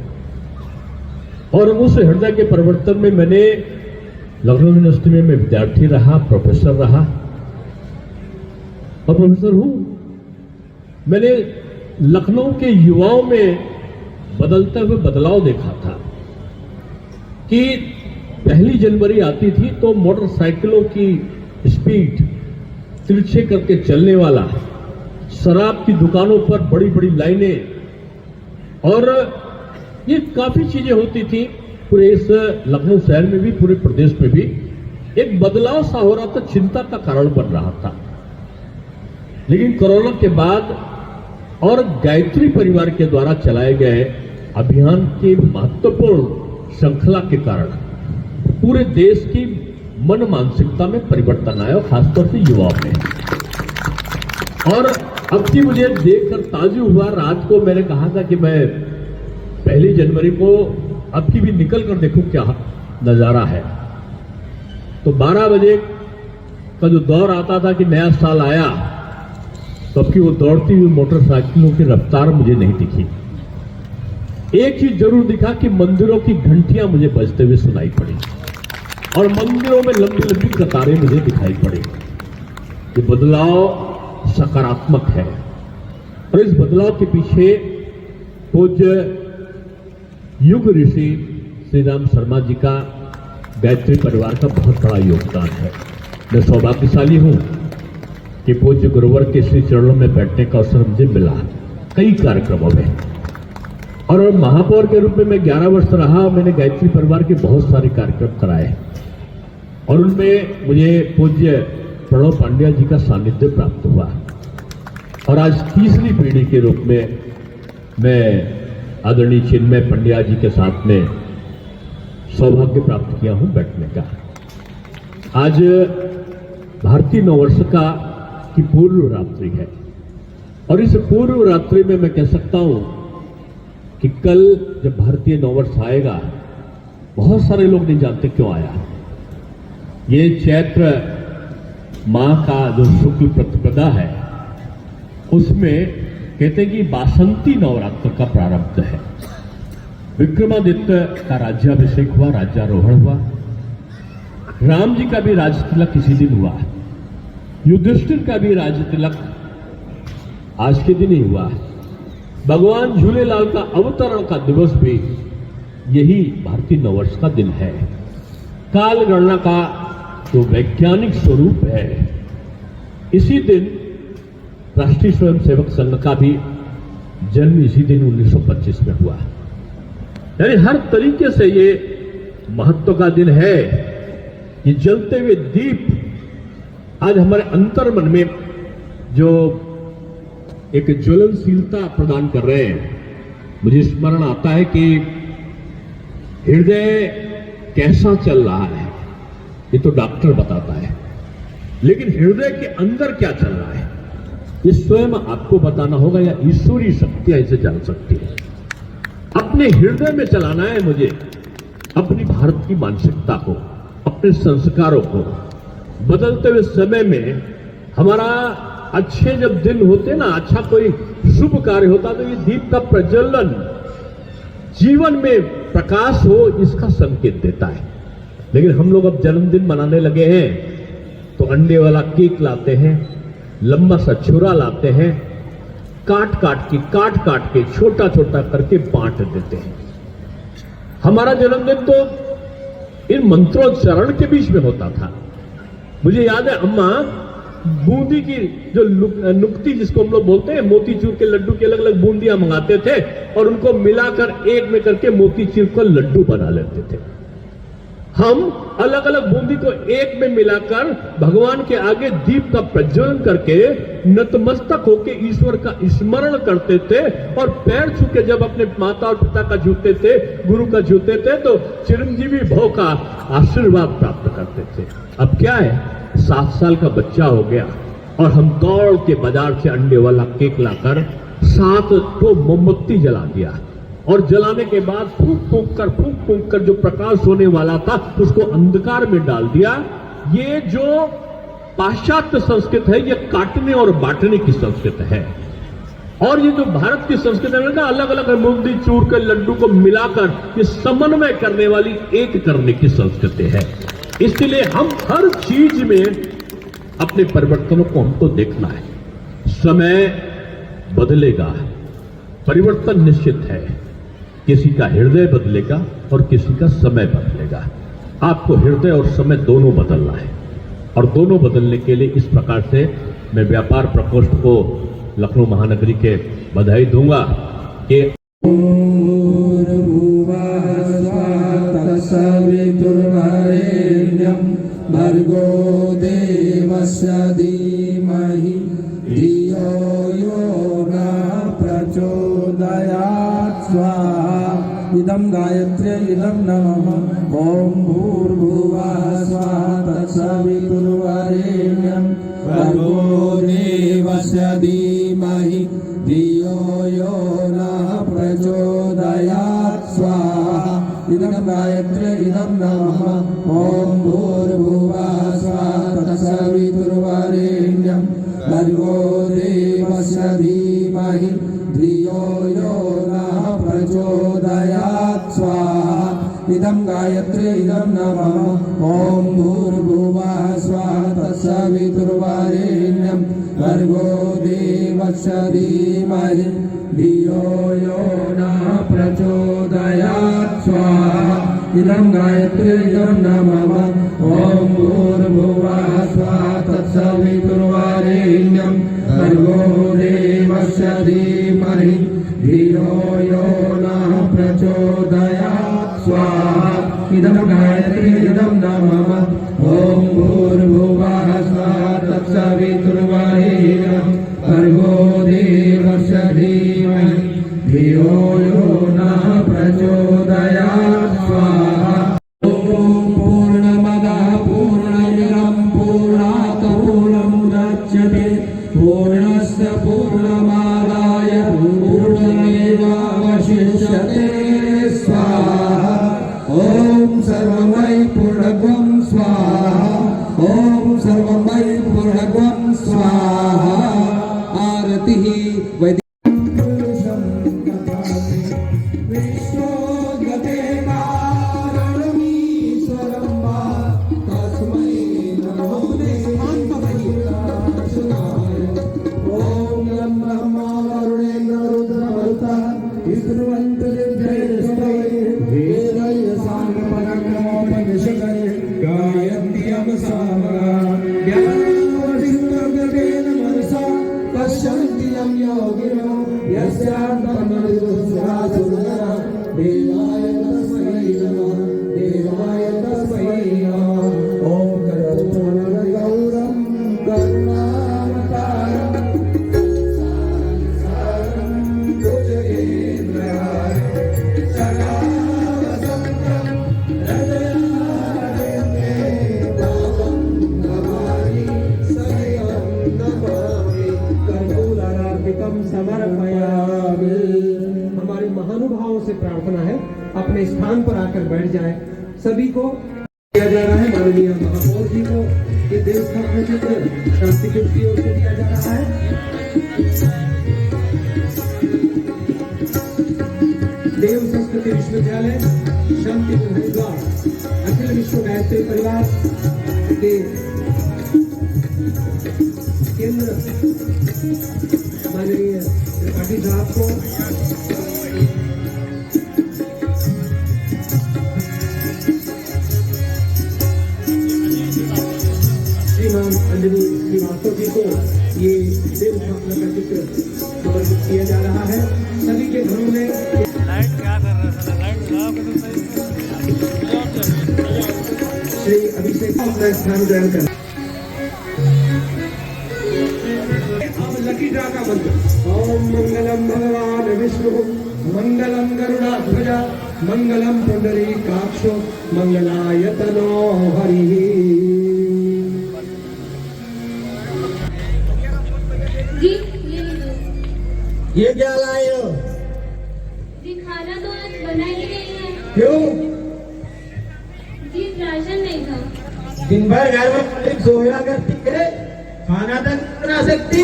और उस हृदय के परिवर्तन में मैंने लखनऊ यूनिवर्सिटी में मैं विद्यार्थी रहा, प्रोफेसर रहा और प्रोफेसर हूं। मैंने लखनऊ के युवाओं में बदलते हुए बदलाव देखा था कि 1 जनवरी आती थी तो मोटरसाइकिलों की स्पीड तिरछे करके चलने वाला, शराब की दुकानों पर बड़ी बड़ी लाइनें और ये काफी चीजें होती थी। पूरे इस लखनऊ शहर में भी, पूरे प्रदेश में भी एक बदलाव सा हो रहा था, चिंता का कारण बन रहा था। लेकिन कोरोना के बाद और गायत्री परिवार के द्वारा चलाए गए अभियान की महत्वपूर्ण श्रृंखला के कारण पूरे देश की मन मानसिकता में परिवर्तन आया, खासतौर से युवाओं में। और अब की मुझे देखकर ताजुब हुआ, रात को मैंने कहा था कि मैं 1 जनवरी को अब की भी निकल कर देखूं क्या नजारा है। तो 12 बजे का जो दौर आता था कि नया साल आया, तो अब की वो दौड़ती हुई मोटरसाइकिलों की रफ्तार मुझे नहीं दिखी। एक चीज जरूर दिखा कि मंदिरों की घंटियां मुझे बजते हुए सुनाई पड़ी और मंदिरों में लंबी लंबी कतारें मुझे दिखाई पड़ी। ये बदलाव सकारात्मक है और इस बदलाव के पीछे पूज्य युग ऋषि श्री राम शर्मा जी का, गायत्री परिवार का बहुत बड़ा योगदान है। मैं सौभाग्यशाली हूं कि पूज्य गुरुवर के श्री चरणों में बैठने का अवसर मुझे मिला कई कार्यक्रमों में, और महापौर के रूप में मैं 11 वर्ष रहा। मैंने गायत्री परिवार के बहुत सारे कार्यक्रम कराए और उनमें मुझे पूज्य प्रणव पांड्या जी का सानिध्य प्राप्त हुआ और आज तीसरी पीढ़ी के रूप में मैं आदरणीय चिन्मय पंड्या जी के साथ में सौभाग्य प्राप्त किया हूं बैठने का। आज भारतीय नववर्ष की पूर्व रात्रि है और इस पूर्व रात्रि में मैं कह सकता हूं कि कल जब भारतीय नववर्ष आएगा, बहुत सारे लोग नहीं जानते क्यों आया। ये चैत्र माह का जो शुक्ल प्रतिपदा है, उसमें कहते हैं कि बासंती नवरात्र का प्रारंभ है। विक्रमादित्य का राज्याभिषेक हुआ, राज्यारोहण हुआ। राम जी का भी राज तिलक इसी दिन हुआ। युधिष्ठिर का भी राज तिलक आज के दिन ही हुआ। भगवान झूलेलाल का अवतरण का दिवस भी यही भारतीय नववर्ष का दिन है। काल गणना का जो वैज्ञानिक स्वरूप है, इसी दिन राष्ट्रीय स्वयंसेवक संघ का भी जन्म इसी दिन 1925 में हुआ। यानी हर तरीके से ये महत्व का दिन है। ये जलते हुए दीप आज हमारे अंतर्मन में जो एक ज्वलनशीलता प्रदान कर रहे हैं। मुझे स्मरण आता है कि हृदय कैसा चल रहा है ये तो डॉक्टर बताता है, लेकिन हृदय के अंदर क्या चल रहा है ये स्वयं आपको बताना होगा, या ईश्वरीय शक्तियां इसे जान सकती है। अपने हृदय में चलाना है मुझे, अपनी भारत की मानसिकता को, अपने संस्कारों को। बदलते हुए समय में हमारा अच्छे जब दिन होते ना, अच्छा कोई शुभ कार्य होता, तो ये दीप का प्रज्वलन जीवन में प्रकाश हो, इसका संकेत देता है। लेकिन हम लोग अब जन्मदिन मनाने लगे हैं तो अंडे वाला केक लाते हैं, लंबा सा छुरा लाते हैं, काट काट के छोटा छोटा करके बांट देते हैं। हमारा जन्मदिन तो इन मंत्रोच्चारण के बीच में होता था। मुझे याद है अम्मा बूंदी की जो नुक्ति जिसको हम लोग बोलते हैं, मोतीचूर के लड्डू की अलग अलग बूंदियां मंगाते थे और उनको मिलाकर एक में करके मोतीचूर का लड्डू बना लेते थे। हम अलग अलग बूंदी को एक में मिलाकर भगवान के आगे दीप का प्रज्वलन करके नतमस्तक होकर ईश्वर का स्मरण करते थे, और पैर छू के जब अपने माता और पिता का जूते थे, गुरु का जूते थे, तो चिरंजीवी भव का आशीर्वाद प्राप्त करते थे। अब क्या है, 7 साल का बच्चा हो गया और हम दौड़ के बाजार से अंडे वाला केक लाकर 7 को मोमबत्ती जला दिया, और जलाने के बाद फूंक फूंक कर जो प्रकाश होने वाला था उसको अंधकार में डाल दिया। ये जो पाश्चात्य संस्कृत है, ये काटने और बांटने की संस्कृत है। और ये जो भारत की संस्कृति है ना, अलग अलग बूंदी चूर के लड्डू को मिलाकर ये समन्वय करने वाली, एक करने की संस्कृति है। इसलिए हम हर चीज में अपने परिवर्तनों को हमको देखना है। समय बदलेगा, परिवर्तन निश्चित है। किसी का हृदय बदलेगा और किसी का समय बदलेगा। आपको हृदय और समय दोनों बदलना है, और दोनों बदलने के लिए इस प्रकार से मैं व्यापार प्रकोष्ठ को लखनऊ महानगरी के बधाई दूंगा कि भर्गो देवस्य धीमहि धियो यो न प्रचोदयात् स्वाहा। इदं गायत्र्यै इदं नमः। ॐ भूर्भुवः स्वः तत्सवितुर्वरेण्यं भर्गो देवस्य धीमहि धियो यो नः प्रचोदयात् स्वाहा। इदं गायत्र्यै इदं नमः। ॐ भूर्भुवः स्वः तत्सवितुर्वरेण्यं भर्गो देवस्य धीमहि धियो यो नः प्रचोदयात् स्वाहा। इदं गायत्र्यै इदं नमः। ॐ भूर्भुवः स्वः तत्सवितुर्वरेण्यं भर्गो देवस्य धीमहि धियो यो नः प्रचोदयात् स्वाहा। इदं गायत्र्यै इदं नमः। ॐ भूर्भुवः स्वः तत्सवितुर्वरेण्यं भर्गो देवस्य धीमहि धियो यो नः प्रचोदयात् स्वाहा। इदं गायत्र्यै इदं नमः। ॐ भूर्भुवः स्वः तत्सवितुर्वरेण्यं भर्गो देवस्य धीमहि धियो यो नः प्रचोदयात् स्वाहा। ॐ पूर्णमदः पूर्णमिदं पूर्णात् पूर्णमुदच्यते पूर्णस्य पूर्णमादाय पूर्णमेवावशिष्यते। तं योगिनो यस्यान्तमनुसुरासुरगणा देवाय तस्मै नमः देवाय तस्मै नमः ॐ कर्पूरगौरं करुणावतारं भुजगेन्द्रहारं सदा वसन्तं हृदयारण्ये भावं नमामि सदयं नमामि कर्पूरार्पितं समर्पयामि। हमारे महानुभावों से प्रार्थना है अपने स्थान पर आकर बैठ जाए। सभी को दिया जा रहा है माननीय महापौर जी को ये देव स्थापना चित्र शांति कुंज की ओर से दिया जा रहा है। देव संस्कृति विश्वविद्यालय शांति कुंज हरिद्वार अखिल विश्व गायत्री परिवार के केंद्र माननीय त्रिपाठी साहब को श्रीमान अंजलि श्रीवास्तव जी को ये देव स्थापना का चित्र समर्पित किया जा रहा है। सभी के घरों में श्री अभिषेक अपना स्थान ग्रहण कर। अब लकी ड्रा का मंत्र ओम मंगलम भगवान विष्णु मंगलम गरुड़ाध्वज मंगलम पुंडरीकाक्षो मंगलायतनो हरिः। जी ये लो। ये क्या लाए हो? जी खाना तो आज बना ही नहीं है। क्यों? जी राशन नहीं था। दिन भर घर में सोया करती है, खाना तक बना सकती।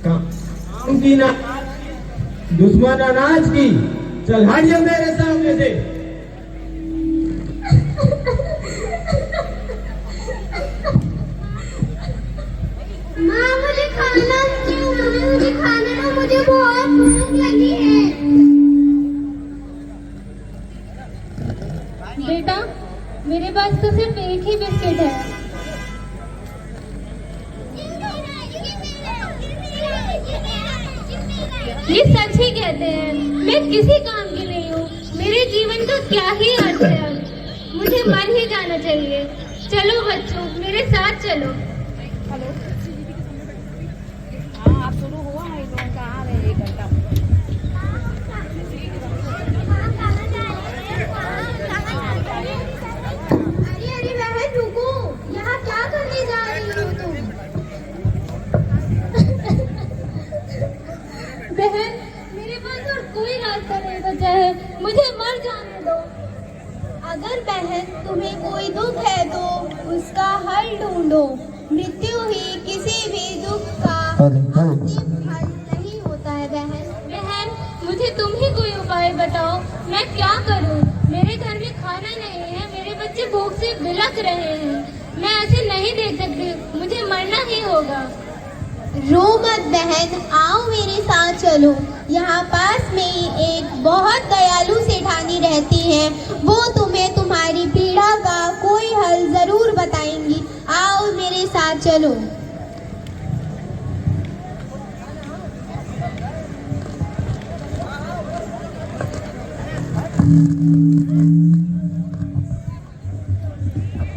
काम की ना दुश्मन अनाज की। चल हट जा मेरे सामने से। माँ मुझे खाना क्यों? मुझे खाना दो, मुझे बहुत भूख लगी है। बेटा मेरे पास तो सिर्फ एक ही बिस्किट है। ये सच ही कहते हैं, मैं किसी काम की नहीं हूँ। मेरे जीवन का क्या ही अर्थ है अब? मुझे मर ही जाना चाहिए। चलो बच्चों मेरे साथ चलो। आप शुरू हुआ है तो कहाँ रहे 1 घंटा। अरे बहन रुको, यहाँ क्या करने जा रही हो तुम? बहन मेरे पास और कोई रास्ता नहीं बचा है, मुझे मर जाने दो। अगर बहन तुम्हें कोई दुख है तो उसका हल ढूंढो। मृत्यु ही किसी भी दुख का अंतिम हल नहीं होता है। बहन मुझे तुम ही कोई उपाय बताओ, मैं क्या करूं? मेरे घर में खाना नहीं है, मेरे बच्चे भूख से बिलख रहे हैं। मैं ऐसे नहीं देख सकती, मुझे मरना ही होगा। रो मत बहन, आओ मेरे साथ चलो। यहाँ पास में ही एक बहुत दयालु सेठानी रहती है, वो तुम्हें तुम्हारी पीड़ा का कोई हल जरूर बताएंगी। आओ मेरे साथ चलो।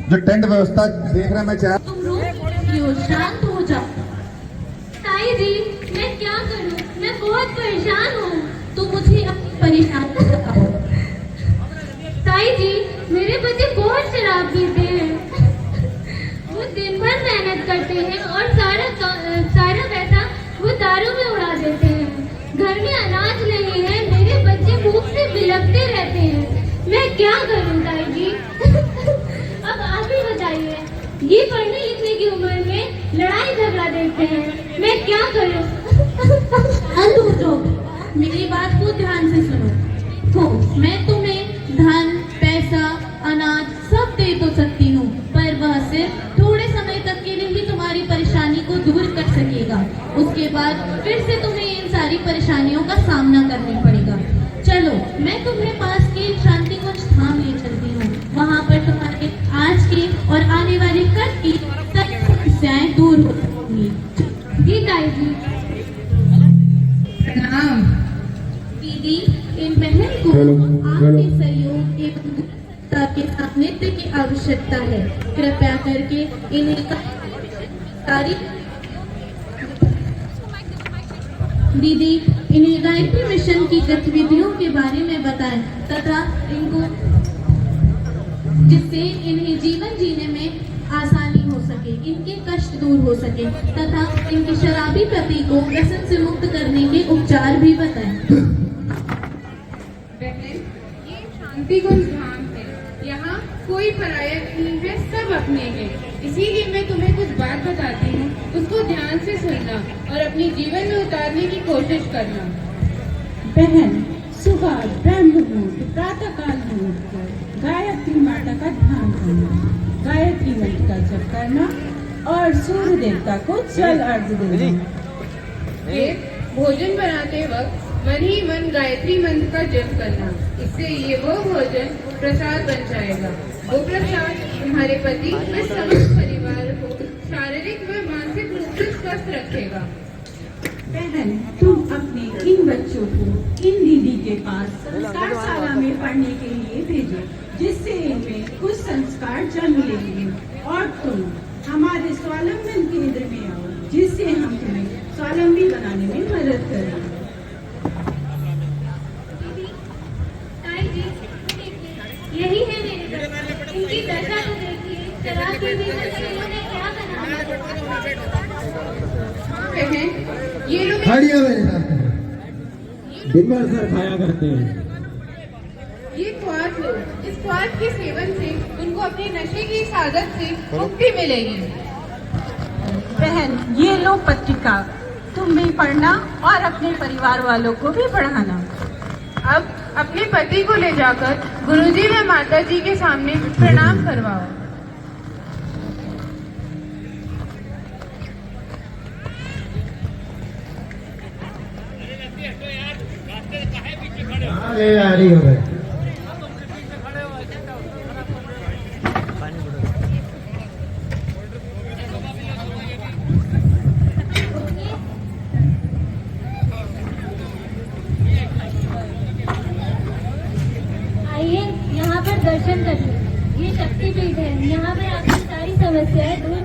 जो टेंट व्यवस्था देख रहे हैं मैं चाह तुम रो क्यों? शांत हो जाओ। ताई जी मैं क्या करूं? मैं बहुत परेशान हूँ। तुम मुझे अब परेशान मत करो। ताई जी मेरे बच्चे बहुत शराब पीते हैं। वो दिन भर मेहनत करते हैं और सारा पैसा वो दारू में उड़ा देते हैं। घर में अनाज नहीं है, मेरे बच्चे भूख से बिलखते रहते हैं। मैं क्या करूं ताई जी? अब आप ही बताइए। ये पढ़ने लिखने की उम्र में लड़ाई झगड़ा देखते हैं, मैं क्या करूं? मेरी बात को ध्यान से सुनो। तो मैं तुम्हें धन पैसा अनाज सब दे तो सकती हूँ, पर वह सिर्फ थोड़े समय तक के लिए ही तुम्हारी परेशानी को दूर कर सकेगा। उसके बाद फिर से तुम्हें इन सारी परेशानियों का सामना करना पड़ेगा। चलो मैं तुम्हें पास के शांति कुंज धाम ले चलती हूँ। वहाँ पर तुम्हारे आज के और आने वाले कल की समस्याएं दूर होंगी। जी ताई जी आपके सहयोग एवं के सानिध्य की आवश्यकता है। कृपया करके इन्हें दीदी इन्हें गायत्री मिशन की गतिविधियों के बारे में बताएं तथा इनको जिससे इन्हें जीवन जीने में आसानी हो सके, इनके कष्ट दूर हो सके तथा इनकी शराबी पति को व्यसन से मुक्त करने के उपचार भी बताएं। बहन, ये शांति कुंज धाम है। यहाँ कोई पराया नहीं है, सब अपने हैं। इसीलिए मैं तुम्हें कुछ बात बताती हूँ, उसको ध्यान से सुनना और अपने जीवन में उतारने की कोशिश करना। बहन, सुबह ब्रह्म मुहूर्त प्रातः काल मुहूर्त गायत्री माता का ध्यान करना, गायत्री मंत्र का जप करना और सूर्य देवता को जल अर्घ्य देना। भोजन बनाते वक्त मन ही मन गायत्री मंत्र का जप करना, इससे ये वो भोजन प्रसाद बन जाएगा। वो प्रसाद तुम्हारे पति व समस्त परिवार को शारीरिक व मानसिक रूप से स्वस्थ रखेगा। बहन, तुम अपने इन बच्चों को इन दीदी के पास संस्कार शाला में पढ़ने के लिए भेजो, जिससे इनमें कुछ संस्कार जन्म लेंगे और तुम हमारे स्वावलंबन केंद्र में आओ, जिससे हम तुम्हें स्वावलंबी बनाने में मदद करेंगे। यही है मेरे बच्चे, इनकी दशा तो देखिए, शराब के भी इन्होंने क्या बना। बहन, ये लोग खाड़िया मेरे साथ दिन भर सर खाया करते हैं। ये क्वार्ट लो, इस क्वार्ट के सेवन से उनको अपने नशे की इस आदत से मुक्ति मिलेगी। बहन, ये लो पत्रिका, तुम भी पढ़ना और अपने परिवार वालों को भी पढ़ाना। अब अपने पति को ले जाकर गुरुजी व माता जी के सामने प्रणाम करवाओ। यारी हो गए। आइए यहाँ पर दर्शन करिए। ये शक्तिपीठ है, यहाँ पर आपकी सारी समस्याएं दूर